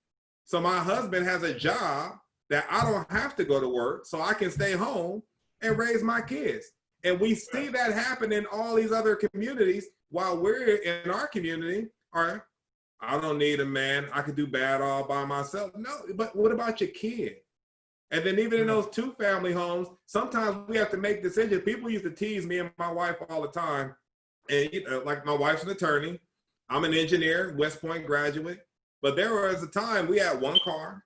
so my husband has a job that I don't have to go to work, so I can stay home and raise my kids. And we see that happen in all these other communities, while we're in our community, all right, I don't need a man. I could do bad all by myself. No, but what about your kid? And then even in those 2-family homes, sometimes we have to make decisions. People used to tease me and my wife all the time. And like, my wife's an attorney. I'm an engineer, West Point graduate. But there was a time we had one car.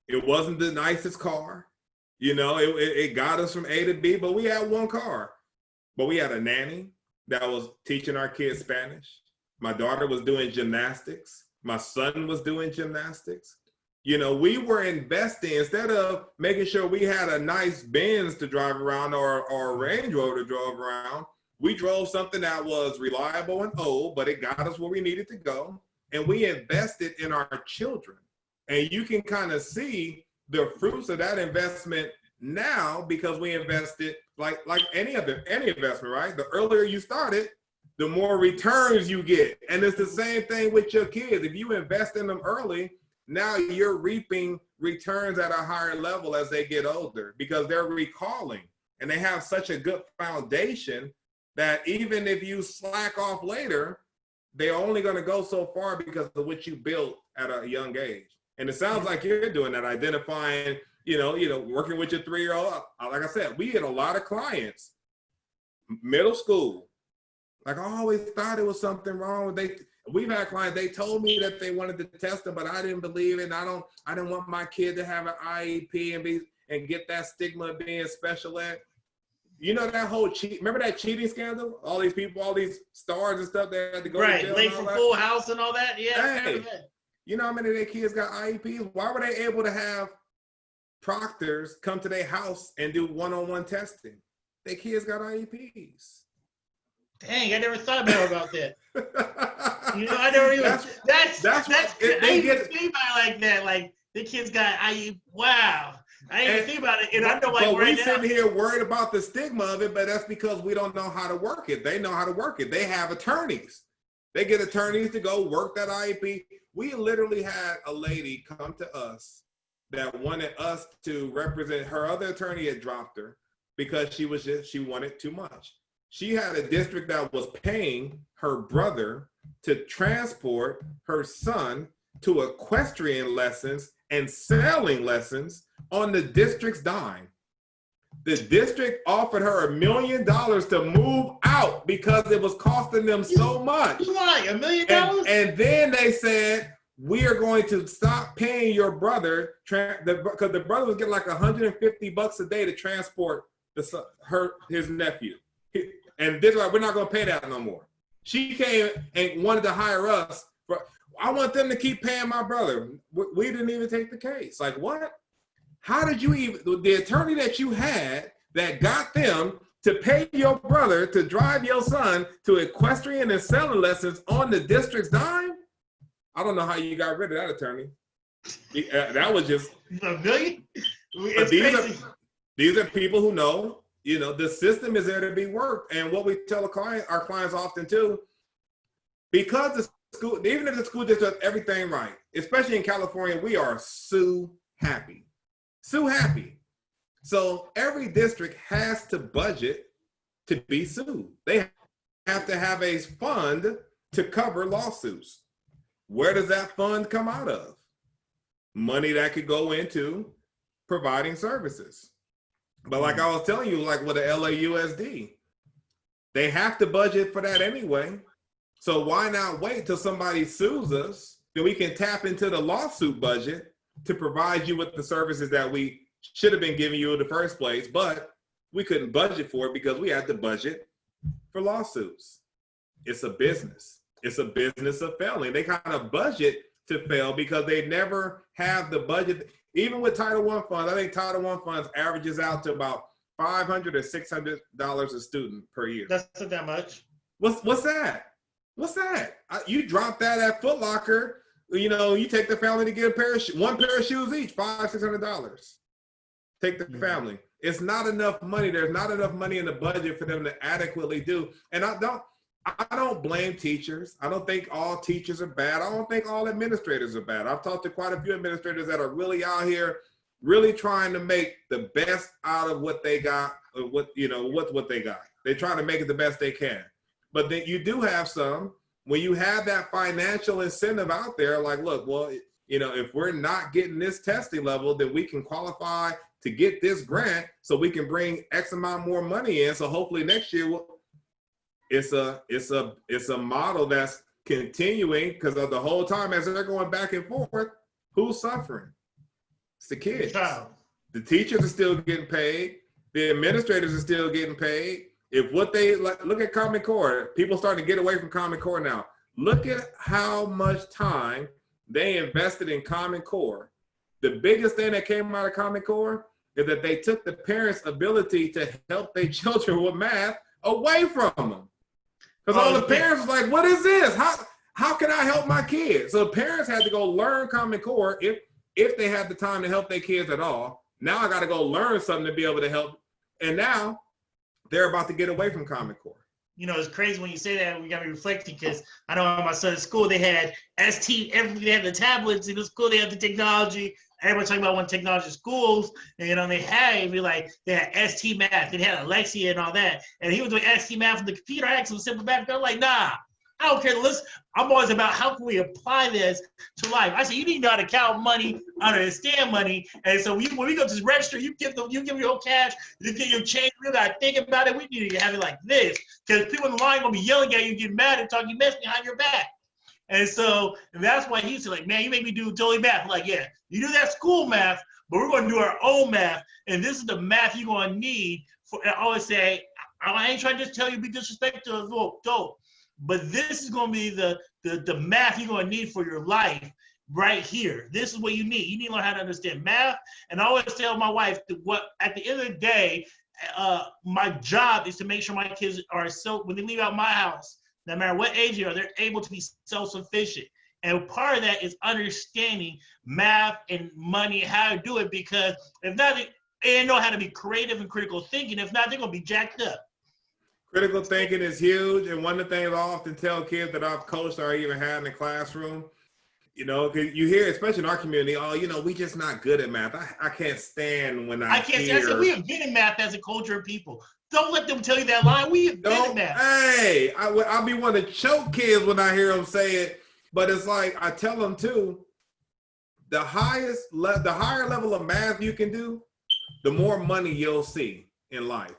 It wasn't the nicest car. It got us from A to B, but we had one car. But we had a nanny that was teaching our kids Spanish. My daughter was doing gymnastics. My son was doing gymnastics. We were investing, instead of making sure we had a nice Benz to drive around or a Range Rover to drive around, we drove something that was reliable and old, but it got us where we needed to go. And we invested in our children. And you can kind of see the fruits of that investment now, because we invested like any investment, right? The earlier you started, the more returns you get. And it's the same thing with your kids. If you invest in them early, now you're reaping returns at a higher level as they get older, because they're recalling and they have such a good foundation that even if you slack off later, they're only going to go so far because of what you built at a young age. And it sounds like you're doing that, identifying, working with your 3-year-old. Like I said, we had a lot of clients, middle school. Like, I always thought it was something wrong with We've had clients, they told me that they wanted to test them, but I didn't believe it. And I didn't want my kid to have an IEP and get that stigma of being special ed. That whole remember that cheating scandal? All these people, all these stars and stuff that had to go to jail. Late from Full House and all that. Yeah. Hey, you know how many of their kids got IEPs? Why were they able to have proctors come to their house and do one-on-one testing? Their kids got IEPs. Dang, I never thought about that. I never even. That's they get think about it like that. Like, the kids got IEP. Wow. I didn't even think about it. And I know, like, but right we now, sitting here worried about the stigma of it, but that's because we don't know how to work it. They know how to work it. They have attorneys. They get attorneys to go work that IEP. We literally had a lady come to us that wanted us to represent her. Other attorney had dropped her because she wanted too much. She had a district that was paying her brother to transport her son to equestrian lessons and sailing lessons on the district's dime. The district offered her $1 million to move out because it was costing them so much. Why? $1 million? And then they said, we are going to stop paying your brother, because the brother was getting like $150 a day to transport his nephew. And this is why we're not going to pay that no more. She came and wanted to hire us. I want them to keep paying my brother. We didn't even take the case. Like, what? How did you even, the attorney that you had that got them to pay your brother to drive your son to equestrian and sailing lessons on the district's dime? I don't know how you got rid of that attorney. That was just $1 million. These are people who know, the system is there to be worked. And what we tell our clients often too, because the school, even if the school district does everything right, especially in California, we are so happy. So happy. So every district has to budget to be sued. They have to have a fund to cover lawsuits. Where does that fund come out of? Money that could go into providing services. But like I was telling you, like with the LAUSD, they have to budget for that anyway. So why not wait till somebody sues us, then we can tap into the lawsuit budget to provide you with the services that we should have been giving you in the first place, but we couldn't budget for it because we had to budget for lawsuits. It's a business. It's a business of failing. They kind of budget to fail because they never have the budget. Even with Title I funds, I think Title I funds averages out to about $500 or $600 a student per year. That's not that much. What's that? What's that? You drop that at Foot Locker. You take the family to get one pair of shoes each, $500-600. Take the family. It's not enough money. There's not enough money in the budget for them to adequately do. And I don't blame teachers. I don't think all teachers are bad. I don't think all administrators are bad. I've talked to quite a few administrators that are really out here, really trying to make the best out of what they got, what they got. They're trying to make it the best they can. But then you do have some, when you have that financial incentive out there, like, look, well, if we're not getting this testing level, then we can qualify to get this grant so we can bring X amount more money in. So hopefully next year, it's a model that's continuing, because of the whole time as they're going back and forth, who's suffering? It's the kids. The teachers are still getting paid. The administrators are still getting paid. Look at Common Core. People starting to get away from Common Core now. Look at how much time they invested in Common Core. The biggest thing that came out of Common Core is that they took the parents' ability to help their children with math away from them. Because all the parents was like, what is this? How can I help my kids? So the parents had to go learn Common Core if they had the time to help their kids at all. Now I got to go learn something to be able to help. And now they're about to get away from Common Core. It's crazy when you say that. We got me reflecting, because I know at my son's school they had they had the tablets in the school, they had the technology. Everybody talking about one technology schools, and they had ST math, they had Alexia and all that, and he was doing ST math on the computer. I asked him simple math. They're like, nah, I don't care. Listen, I'm always about how can we apply this to life. I said you need to know how to count money, understand money, and so when we go to the register, you give your cash, you get your change. We gotta think about it. We need to have it like this, because people in the line gonna be yelling at you, get mad and talking mess behind your back. And so that's why he's like, man, you make me do totally math. I'm like, yeah, you do that school math, but we're going to do our own math. And this is the math you're going to need for, I always say, I ain't trying to just tell you be disrespectful, dope, but this is going to be the math you're going to need for your life right here. This is what you need. You need to learn how to understand math. And I always tell my wife that at the end of the day, my job is to make sure my kids are when they leave out my house, no matter what age they are, they're able to be self-sufficient. And part of that is understanding math and money, how to do it, because if not, they know how to be creative and critical thinking. If not, they're going to be jacked up. Critical thinking is huge. And one of the things I often tell kids that I've coached or even had in the classroom, cause you hear, especially in our community, we just not good at math. I can't stand when I can't hear. I said, we invented math as a culture of people. Don't let them tell you that lie. We invented math. Hey, I'll be one to choke kids when I hear them say it. But it's like, I tell them too, the higher level of math you can do, the more money you'll see in life.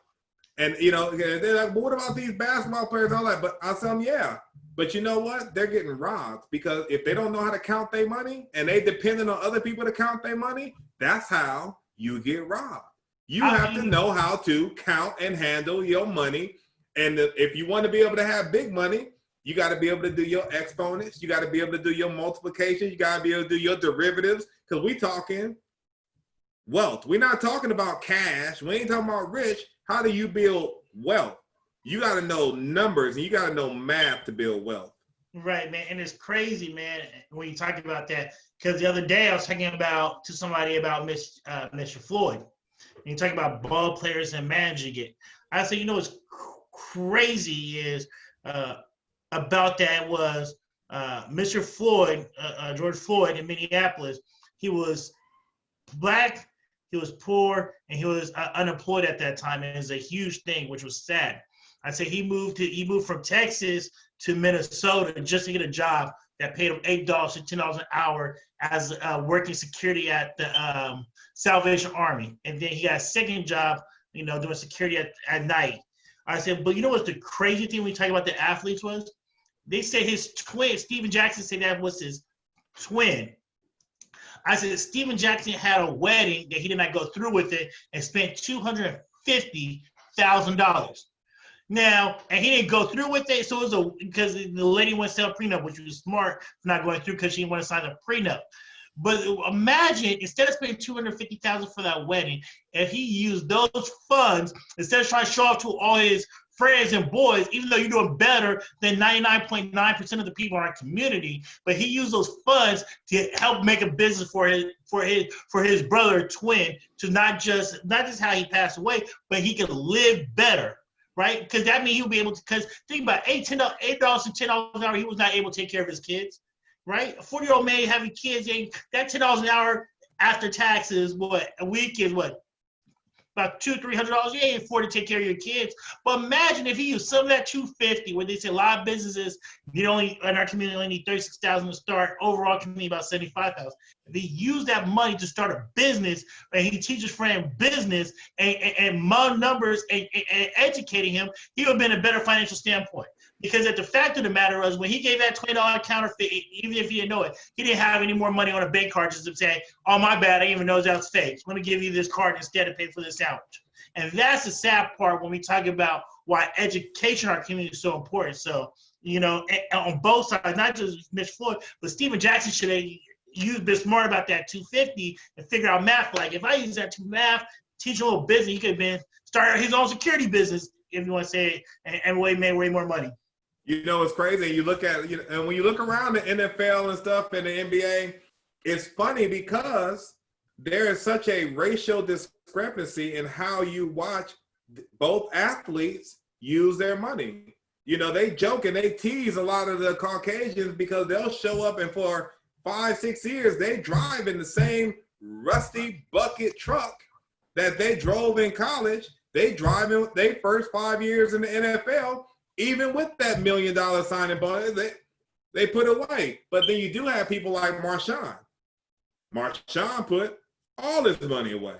And you know, they're like, well, what about these basketball players? All that, but I tell them, yeah. But you know what? They're getting robbed because if they don't know how to count their money and they depending on other people to count their money, that's how you get robbed. You have to know how to count and handle your money. And if you want to be able to have big money, you got to be able to do your exponents. You got to be able to do your multiplication. You got to be able to do your derivatives because we talking wealth. We're not talking about cash. We ain't talking about rich. How do you build wealth? You got to know numbers and you got to know math to build wealth. Right, man. And it's crazy, man, when you talk about that. Because the other day I was talking to somebody about Mr. Floyd. And you talk about ball players and managing it. I said, you know, what's crazy is about that was Mr. Floyd, George Floyd in Minneapolis. He was Black, he was poor, and he was unemployed at that time. And it was a huge thing, which was sad. I say he moved from Texas to Minnesota just to get a job that paid him $8 to $10 an hour as working security at the Salvation Army. And then he got a second job, you know, doing security at night. I said, but you know what's the crazy thing when we talk about the athletes was? They say his twin, Steven Jackson said that was his twin. I said, Steven Jackson had a wedding that he did not go through with it and spent $250,000. Now, and he didn't go through with it, so it was because the lady went to sell a prenup, which was smart for not going through because she didn't want to sign a prenup. But imagine, instead of spending $250,000 for that wedding, if he used those funds, instead of trying to show off to all his friends and boys, even though you're doing better than 99.9% of the people in our community, but he used those funds to help make a business for his brother twin, to not just how he passed away, but he could live better. Right? Because that means he'll be able to, because think about $8 to $10 an hour, he was not able to take care of his kids. Right? A 40-year-old man having kids, that $10 an hour after taxes, a week is about $200-$300. You ain't afford to take care of your kids. But imagine if he used some of that $250, where they say a lot of businesses, in our community only need $36,000 to start. Overall community about $75,000. If he used that money to start a business, and he teaches friend business and numbers and educating him, he would have been a better financial standpoint. Because at the fact of the matter is, when he gave that $20 counterfeit, even if he didn't know it, he didn't have any more money on a bank card just to say, oh, my bad, I didn't even know that was fake. Let me give you this card instead to pay for this sandwich. And that's the sad part when we talk about why education in our community is so important. So, you know, on both sides, not just Mr. Floyd, but Steven Jackson should have been smart about that $250 and figure out math. Like, if I use that to math, teach a little business, he could have been started his own security business, if you want to say it, and made way more money. You know, it's crazy. You look at, and when you look around the NFL and stuff and the NBA, it's funny because there is such a racial discrepancy in how you watch both athletes use their money. You know, they joke and they tease a lot of the Caucasians because they'll show up and for 5-6 years, they drive in the same rusty bucket truck that they drove in college. They drive in their first 5 years in the NFL. Even with that $1 million signing bonus, they put away. But then you do have people like Marshawn. Marshawn put all his money away.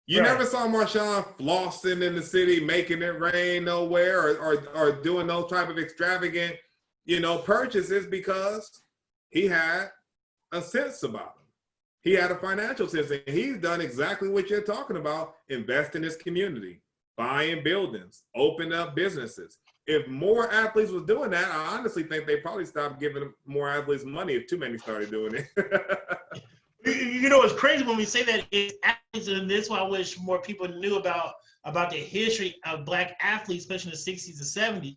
You never saw Marshawn flossing in the city, making it rain nowhere, or doing those type of extravagant, purchases, because he had a sense about him. He had a financial sense, and he's done exactly what you're talking about: invest in his community, buying buildings, open up businesses. If more athletes was doing that, I honestly think they probably stopped giving more athletes money if too many started doing it. You know, it's crazy when we say that it's athletes, and this is why I wish more people knew about the history of Black athletes, especially in the 60s and 70s.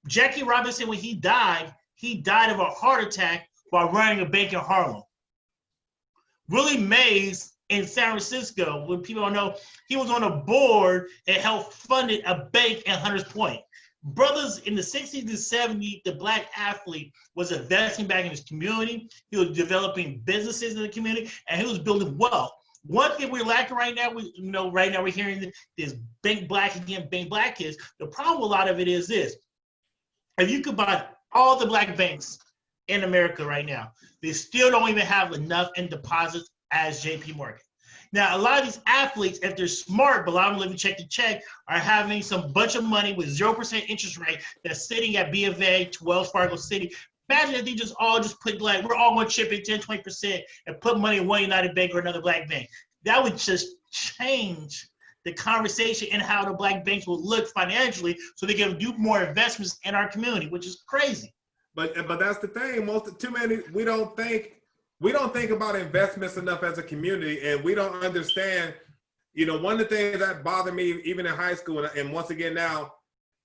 Jackie Robinson, when he died of a heart attack while running a bank in Harlem. Willie Mays in San Francisco, when people don't know, he was on a board and helped funded a bank in Hunters Point. Brothers in the 60s and 70s, the Black athlete was investing back in his community. He was developing businesses in the community, and he was building wealth. One thing we're lacking right now, we're hearing this Bank Black again, Bank Black is. The problem with a lot of it is this: if you could buy all the Black banks in America right now. They still don't even have enough in deposits as JP Morgan. Now, a lot of these athletes, if they're smart, but a lot of them living check to check, are having some bunch of money with 0% interest rate that's sitting at B of A to Wells Fargo City. Imagine if they just all just put, like, we're all going to chip in 10, 20% and put money in one United Bank or another black bank. That would just change the conversation and how the black banks will look financially so they can do more investments in our community, which is crazy. But that's the thing. We don't think about investments enough as a community, and we don't understand. You know, one of the things that bothered me even in high school, and once again now,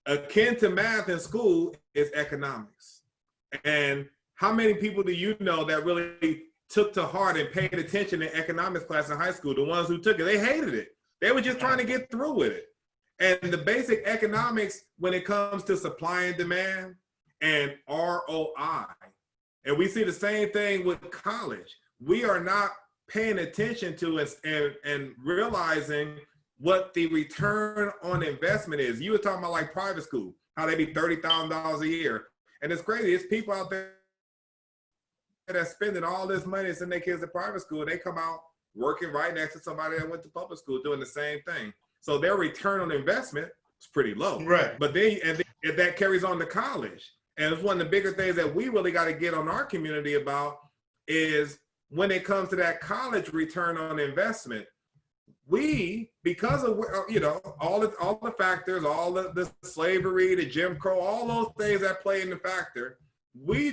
akin to math in school, is economics. And how many people do you know that really took to heart and paid attention in economics class in high school? The ones who took it, they hated it. They were just trying to get through with it. And the basic economics, when it comes to supply and demand and ROI, and we see the same thing with college. We are not paying attention to it and realizing what the return on investment is. You were talking about like private school, how they be $30,000 a year. And it's crazy. It's people out there that's spending all this money and sending their kids to private school. They come out working right next to somebody that went to public school doing the same thing. So their return on investment is pretty low. Right. But then that carries on to college. And it's one of the bigger things that we really got to get on our community about is when it comes to that college return on investment, we, because of, you know, all the factors, all the slavery, the Jim Crow, all those things that play in the factor, we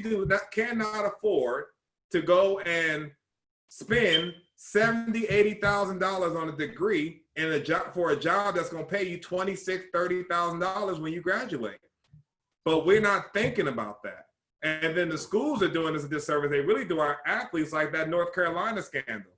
cannot afford to go and spend $70,000, $80,000 on a degree and a job that's going to pay you $26,000, $30,000 when you graduate. But we're not thinking about that. And then the schools are doing us a disservice. They really do our athletes, like that North Carolina scandal.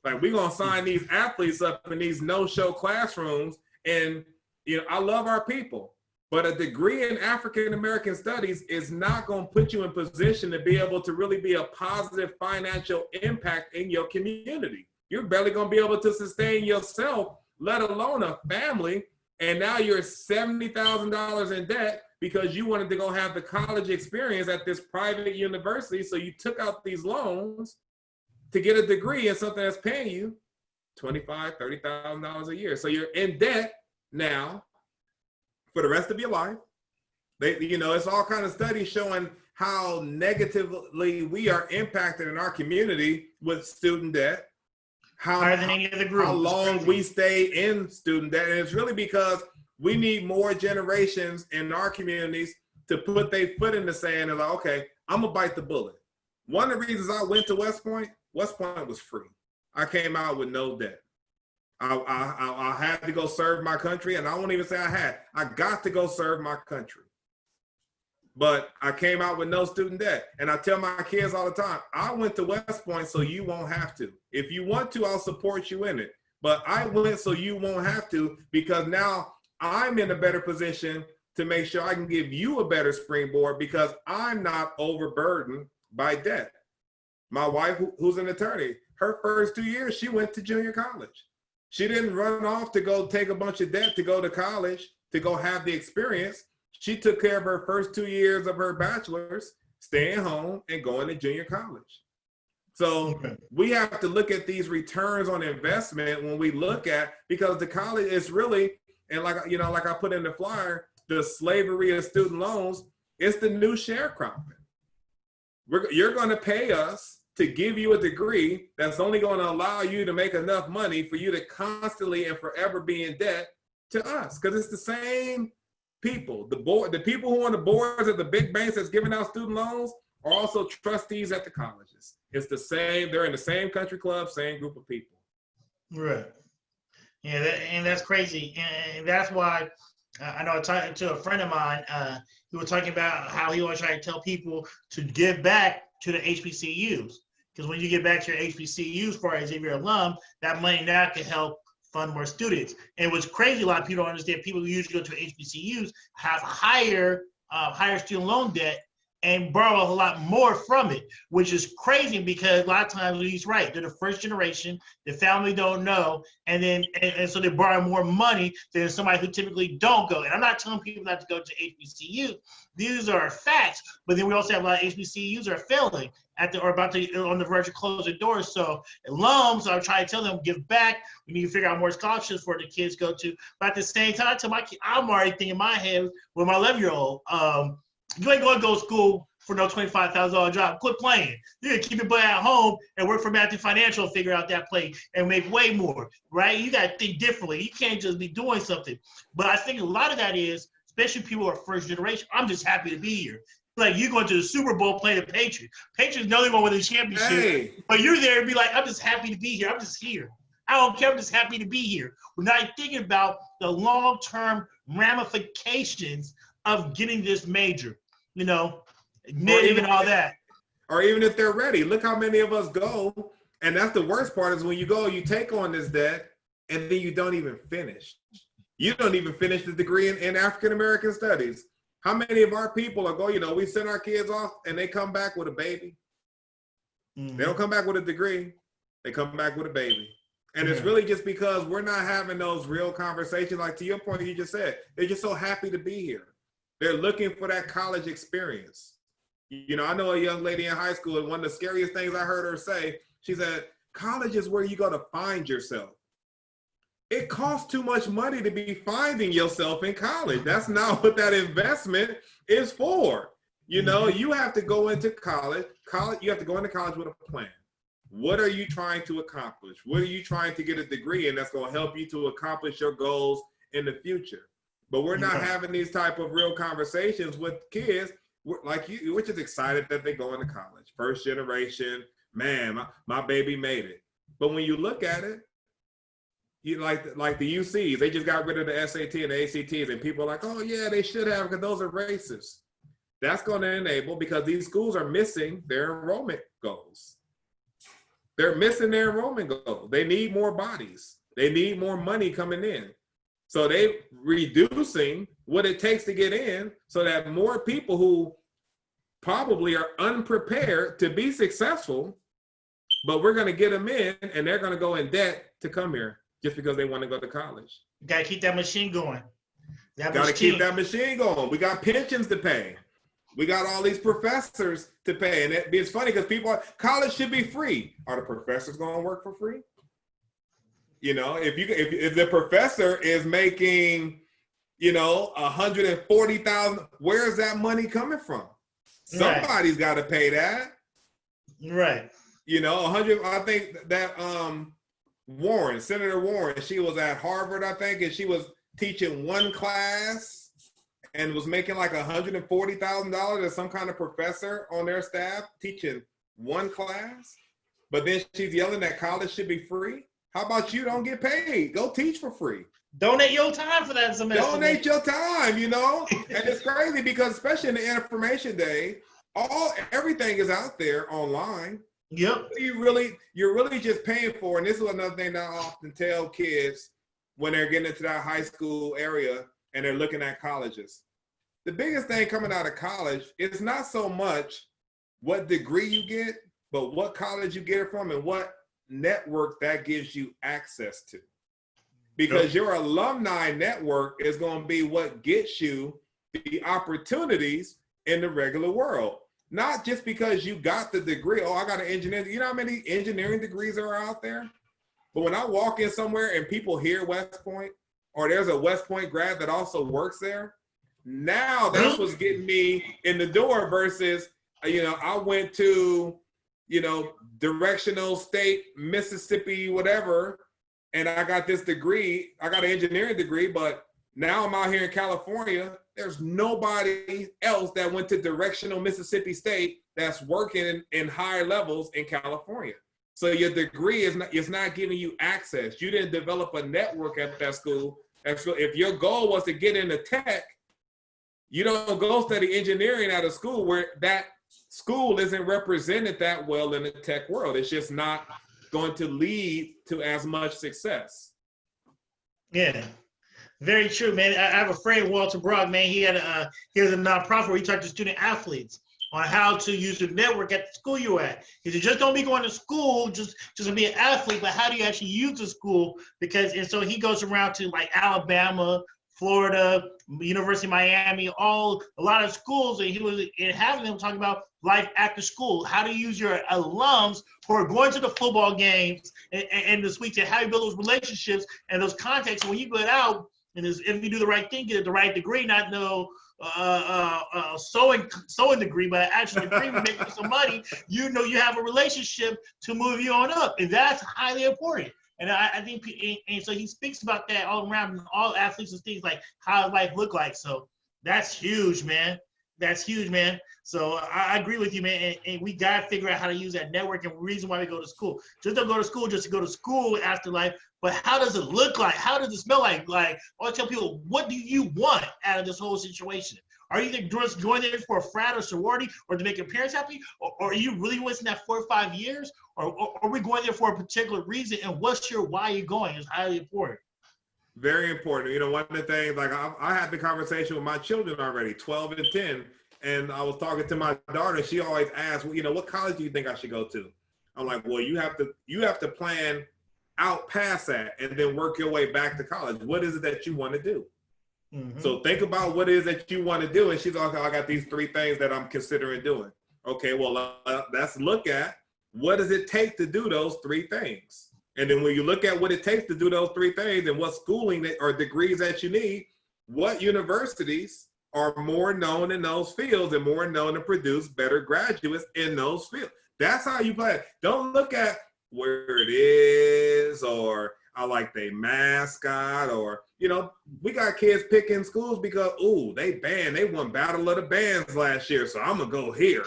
Like, we're going to sign these athletes up in these no-show classrooms. And, you know, I love our people, but a degree in African-American studies is not going to put you in position to be able to really be a positive financial impact in your community. You're barely going to be able to sustain yourself, let alone a family. And now you're $70,000 in debt because you wanted to go have the college experience at this private university. So you took out these loans to get a degree in something that's paying you $25,000, $30,000 a year. So you're in debt now for the rest of your life. You know, it's all kind of studies showing how negatively we are impacted in our community with student debt. Higher than any other group. How long we stay in student debt. And it's really because we need more generations in our communities to put their foot in the sand and like, okay, I'm gonna bite the bullet. One of the reasons I went to West Point was free. I came out with no debt. I had to go serve my country, and I won't even say I got to go serve my country. But I came out with no student debt. And I tell my kids all the time, I went to West Point so you won't have to. If you want to, I'll support you in it. But I went so you won't have to, because now I'm in a better position to make sure I can give you a better springboard because I'm not overburdened by debt. My wife, who's an attorney, her first 2 years, she went to junior college. She didn't run off to go take a bunch of debt to go to college, to go have the experience. She took care of her first 2 years of her bachelor's, staying home and going to junior college. So we have to look at these returns on investment when we look at, because the college is really, and like, you know, like I put in the flyer, the slavery of student loans, it's the new sharecropping. You're going to pay us to give you a degree that's only going to allow you to make enough money for you to constantly and forever be in debt to us, because it's the same people. The people who are on the boards of the big banks that's giving out student loans are also trustees at the colleges. It's the same. They're in the same country club, same group of people. Right. Yeah, and that's crazy. And that's why I know I talked to a friend of mine. He was talking about how he always try to tell people to give back to the HBCUs. Because when you get back to your HBCUs, as far as if you're an alum, that money now can help fund more students. And what's crazy, a lot of people don't understand, people who usually go to HBCUs have higher student loan debt and borrow a lot more from it, which is crazy because a lot of times he's right. They're the first generation, the family don't know, and so they borrow more money than somebody who typically don't go. And I'm not telling people not to go to HBCU. These are facts, but then we also have a lot of HBCUs are failing or about to on the verge of closing doors. So alums, I'm trying to tell them, give back. We need to figure out more scholarships for the kids to go to. But at the same time, to my kid, I'm already thinking in my head with my 11-year-old, you ain't going to go to school for no $25,000 job. Quit playing. You're going to keep your butt at home and work for Matthew Financial and figure out that play and make way more, right? You got to think differently. You can't just be doing something. But I think a lot of that is, especially people who are first generation, I'm just happy to be here. Like, you're going to the Super Bowl playing the Patriots. Patriots know they're going to win the championship. Hey. But you're there and be like, I'm just happy to be here. I'm just here. I don't care. I'm just happy to be here. We're not thinking about the long-term ramifications of getting this major. You know, even all that. Or even if they're ready. Look how many of us go. And that's the worst part is when you go, you take on this debt, and then you don't even finish. You don't even finish the degree in African-American studies. How many of our people are going, we send our kids off and they come back with a baby. Mm-hmm. They don't come back with a degree. They come back with a baby. And it's really just because we're not having those real conversations. Like to your point, you just said, they're just so happy to be here. They're looking for that college experience. I know a young lady in high school, and one of the scariest things I heard her say, she said, college is where you go to find yourself. It costs too much money to be finding yourself in college. That's not what that investment is for. You have to go into college. You have to go into college with a plan. What are you trying to accomplish? What are you trying to get a degree in that's going to help you to accomplish your goals in the future? But we're not having these type of real conversations with kids like you. We're just excited that they're going to college. First generation, man, my baby made it. But when you look at it, you like the UCs, they just got rid of the SAT and the ACTs, and people are like, oh yeah, they should have because those are racist. That's going to enable, because these schools are missing their enrollment goals. They're missing their enrollment goals. They need more bodies. They need more money coming in. So they reducing what it takes to get in so that more people who probably are unprepared to be successful, but we're going to get them in and they're going to go in debt to come here just because they want to go to college. You got to keep that machine going. Got to keep that machine going. We got pensions to pay. We got all these professors to pay. And it's funny because college should be free. Are the professors going to work for free? If the professor is making, $140,000, where's that money coming from? Somebody's got to pay that. Right. 100. I think that Senator Warren, she was at Harvard, I think, and she was teaching one class and was making like $140,000 as some kind of professor on their staff teaching one class. But then she's yelling that college should be free. How about you don't get paid? Go teach for free. Donate your time for that semester. Donate your time, And it's crazy because especially in the information day, everything is out there online. Yep. You're really just paying for, and this is another thing that I often tell kids when they're getting into that high school area and they're looking at colleges. The biggest thing coming out of college is not so much what degree you get, but what college you get it from and what network that gives you access to. Because your alumni network is going to be what gets you the opportunities in the regular world. Not just because you got the degree. Oh, I got an engineering. You know how many engineering degrees are out there? But when I walk in somewhere and people hear West Point, or there's a West Point grad that also works there, now that's what's getting me in the door versus, I went to, directional state, Mississippi, whatever, and I got this degree. I got an engineering degree, but now I'm out here in California. There's nobody else that went to directional Mississippi State that's working in higher levels in California. So your degree is not giving you access. You didn't develop a network at that school. And so if your goal was to get into tech, you don't go study engineering at a school where that school isn't represented that well in the tech world. It's just not going to lead to as much success. Yeah. Very true, man. I have a friend, Walter Brock, man. He was a nonprofit where he talked to student athletes. on how to use the network at the school you're at. He said, just don't be going to school just to be an athlete, but how do you actually use the school? And so he goes around to like Alabama, Florida, University of Miami, a lot of schools, and he was having them talking about life after school, how to use your alums who are going to the football games and this week, to how you build those relationships and those contacts. When you go out, and if you do the right thing, get the right degree, not no sewing degree, but actually degree will make you some money. You know, you have a relationship to move you on up, and that's highly important. And I think, and so he speaks about that all around, and all athletes and things like how life look like. So that's huge, man. That's huge, man. So I agree with you, man. And we got to figure out how to use that network, and reason why we go to school. Just don't go to school just to go to school after life, but how does it look like? How does it smell like? Like, I tell people, what do you want out of this whole situation? Are you just going there for a frat or sorority or to make your parents happy? Or are you really wasting that 4 or 5 years? Or are we going there for a particular reason? And what's your why you're going is highly important. Very important. You know, one of the things, like I had the conversation with my children already, 12 and 10, and I was talking to my daughter. She always asks, well, you know, what college do you think I should go to? I'm like, well, you have to plan out past that and then work your way back to college. What is it that you want to do? Mm-hmm. So think about what it is that you want to do. And she's like, I got these 3 things that I'm considering doing. Okay, well, let's look at what does it take to do those 3 things. And then when you look at what it takes to do those 3 things and what schooling or degrees that you need, what universities are more known in those fields and more known to produce better graduates in those fields. That's how you plan. Don't look at where it is, or I like their mascot, or, you know, we got kids picking schools because, ooh, they won Battle of the Bands last year, so I'm gonna go here.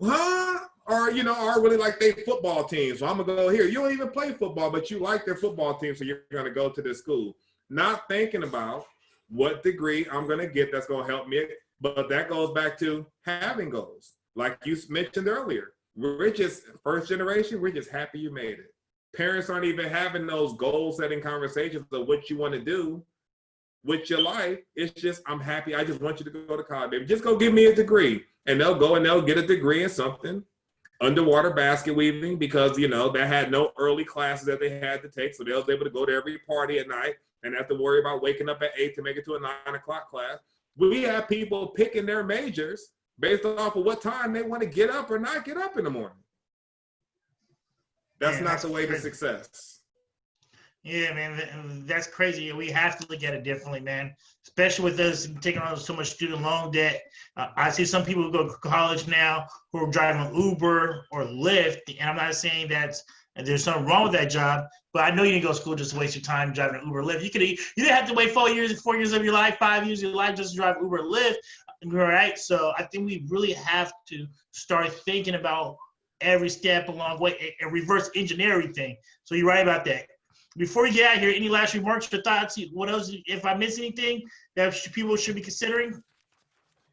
Huh? Or, you know, or really like their football team, so I'm gonna go here. You don't even play football, but you like their football team, so you're gonna go to this school. Not thinking about what degree I'm gonna get that's gonna help me. But that goes back to having goals. Like you mentioned earlier, we're just first generation, we're just happy you made it. Parents aren't even having those goal-setting conversations of what you want to do with your life. It's just, I'm happy. I just want you to go to college, baby. Just go give me a degree. And they'll go and they'll get a degree in something, underwater basket weaving, because, you know, they had no early classes that they had to take. So they was able to go to every party at night and have to worry about waking up at 8 to make it to a 9 o'clock class. We have people picking their majors based off of what time they want to get up or not get up in the morning. That's not the way to success. Yeah, man, that's crazy. We have to look at it differently, man, especially with us taking on so much student loan debt. I see some people who go to college now who are driving Uber or Lyft, and I'm not saying that there's something wrong with that job, but I know you didn't go to school just to waste your time driving Uber or Lyft. You didn't have to wait 4 years of your life, 5 years of your life just to drive Uber or Lyft, right? So I think we really have to start thinking about every step along the way and reverse engineer everything. So you're right about that. Before we get out of here, any last remarks or thoughts? What else, if I miss anything that people should be considering?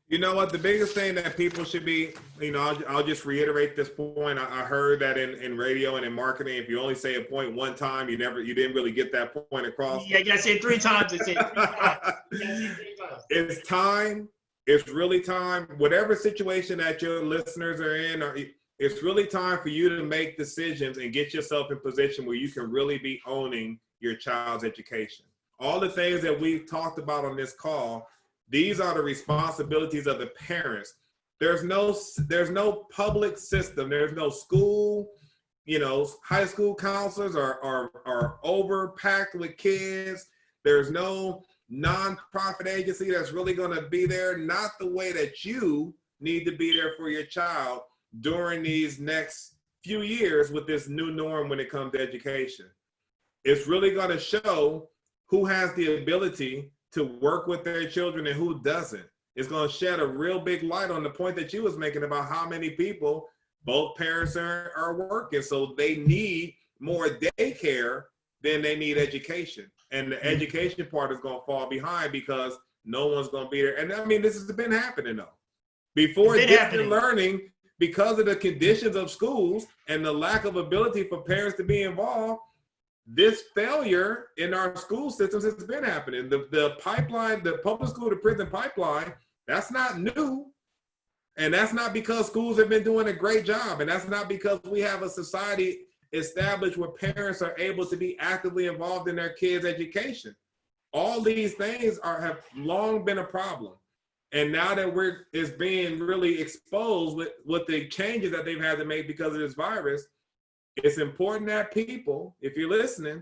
You know what? The biggest thing that people should be, you know, I'll just reiterate this point. I heard that in radio and in marketing, if you only say a point one time, you didn't really get that point across. Yeah, you gotta say it 3 times. It's time. It's really time. Whatever situation that your listeners are in, it's really time for you to make decisions and get yourself in position where you can really be owning your child's education. All the things that we've talked about on this call, these are the responsibilities of the parents. There's no public system. There's no school. You know, high school counselors are overpacked with kids. There's no nonprofit agency that's really going to be there. Not the way that you need to be there for your child during these next few years with this new norm when it comes to education. It's really going to show who has the ability to work with their children and who doesn't. It's going to shed a real big light on the point that you was making about how many people, both parents are working. So they need more daycare than they need education. And the education part is going to fall behind because no one's going to be there. And I mean, this has been happening though. Before distant learning, because of the conditions of schools and the lack of ability for parents to be involved, this failure in our school systems has been happening. The pipeline, the public school to prison pipeline, that's not new. And that's not because schools have been doing a great job. And that's not because we have a society established where parents are able to be actively involved in their kids' education. All these things have long been a problem. And now that it's being really exposed with the changes that they've had to make because of this virus, it's important that people, if you're listening,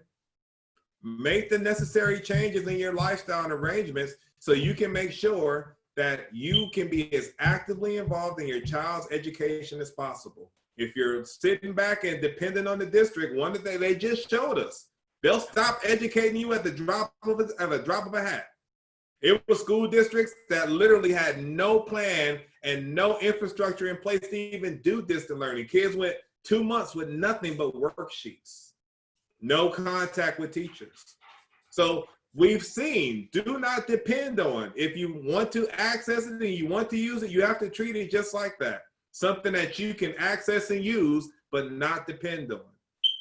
make the necessary changes in your lifestyle and arrangements so you can make sure that you can be as actively involved in your child's education as possible. If you're sitting back and depending on the district, one thing they just showed us, they'll stop educating you at the drop of a hat. It was school districts that literally had no plan and no infrastructure in place to even do distant learning. Kids went 2 months with nothing but worksheets, no contact with teachers. So we've seen, do not depend on. If you want to access it and you want to use it, you have to treat it just like that. Something that you can access and use, but not depend on.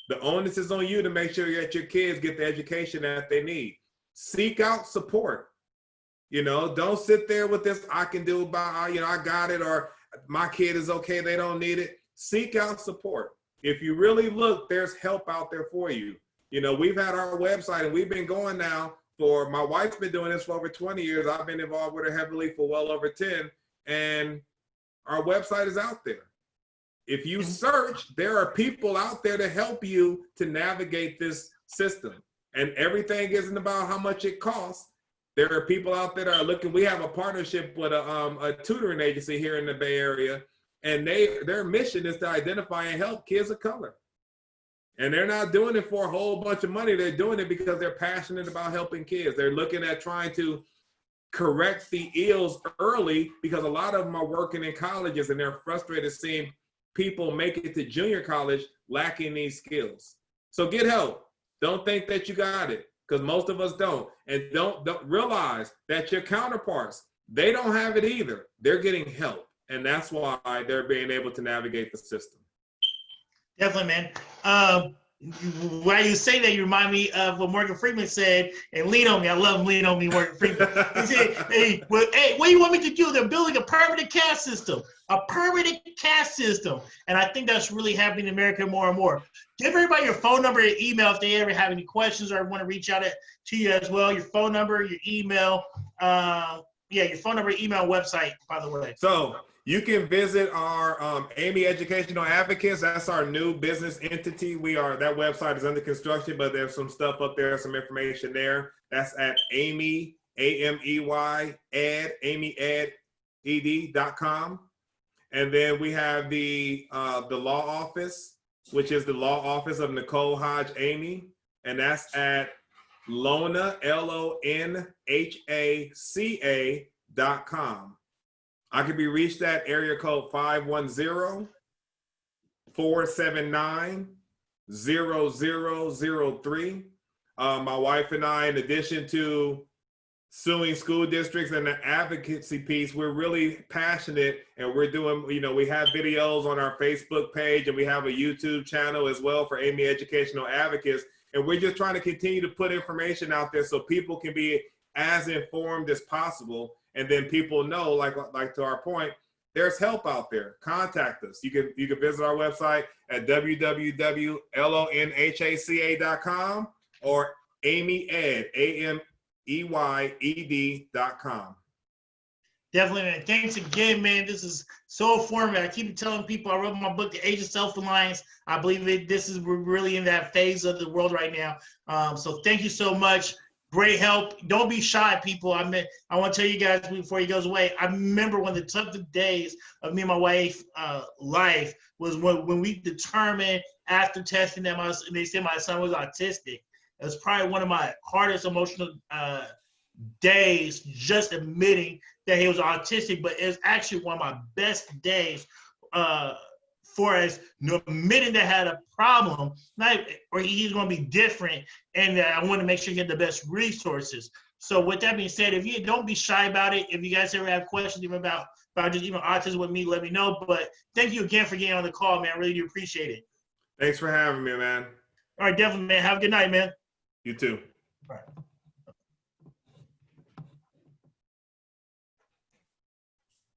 The onus is on you to make sure that your kids get the education that they need. Seek out support. You know, don't sit there with this, I can do about, you know, I got it, or my kid is okay, they don't need it. Seek out support. If you really look, there's help out there for you. You know, we've had our website and we've been going now for, my wife's been doing this for over 20 years. I've been involved with her heavily for well over 10. And our website is out there. If you search, there are people out there to help you to navigate this system. And everything isn't about how much it costs. There are people out there that are looking. We have a partnership with a tutoring agency here in the Bay Area, and their mission is to identify and help kids of color. And they're not doing it for a whole bunch of money. They're doing it because they're passionate about helping kids. They're looking at trying to correct the ills early, because a lot of them are working in colleges and they're frustrated seeing people make it to junior college lacking these skills. So get help. Don't think that you got it, because most of us don't. And don't realize that your counterparts, they don't have it either. They're getting help. And that's why they're being able to navigate the system. Definitely, man. While you say that, you remind me of what Morgan Freeman said, and lean on me. I love lean on me, Morgan Freeman. He said, hey, what do you want me to do? They're building a permanent caste system, And I think that's really happening in America more and more. Give everybody your phone number and email if they ever have any questions or want to reach out to you as well. Your phone number, your email, your phone number, email, website, by the way. So you can visit our Amey Educational Advocates. That's our new business entity. That website is under construction, but there's some stuff up there, some information there. That's at Amey, AMEY, AmeyEd.com. And then we have the law office, which is the law office of Nicole, Hodge, Amey, and that's at Lonha, LONHACA.com. I can be reached at area code 510-479-0003. My wife and I, in addition to suing school districts and the advocacy piece, we're really passionate, and we're doing, we have videos on our Facebook page, and we have a YouTube channel as well for Amey Educational Advocates. And we're just trying to continue to put information out there so people can be as informed as possible. And then people know, like to our point, there's help out there. Contact us. You can visit our website at www.lonhaca.com or AmeyEd, AmeyEd.com. Definitely, man. Thanks again, man. This is so informative. I keep telling people, I wrote my book, The Age of Self-Reliance. I believe we're really in that phase of the world right now. So thank you so much. Great help. Don't be shy, people. I want to tell you guys before he goes away, I remember one of the toughest days of me and my wife's life was when we determined after testing that they said my son was autistic. It was probably one of my hardest emotional days, just admitting that he was autistic, but it was actually one of my best days for us admitting that I had a problem, or he's going to be different, and that I want to make sure you get the best resources. So with that being said, if you don't be shy about it, if you guys ever have questions even about just even autism with me, let me know. But thank you again for getting on the call, man. I really do appreciate it. Thanks for having me, man. All right, definitely, man. Have a good night, man. You too. All right.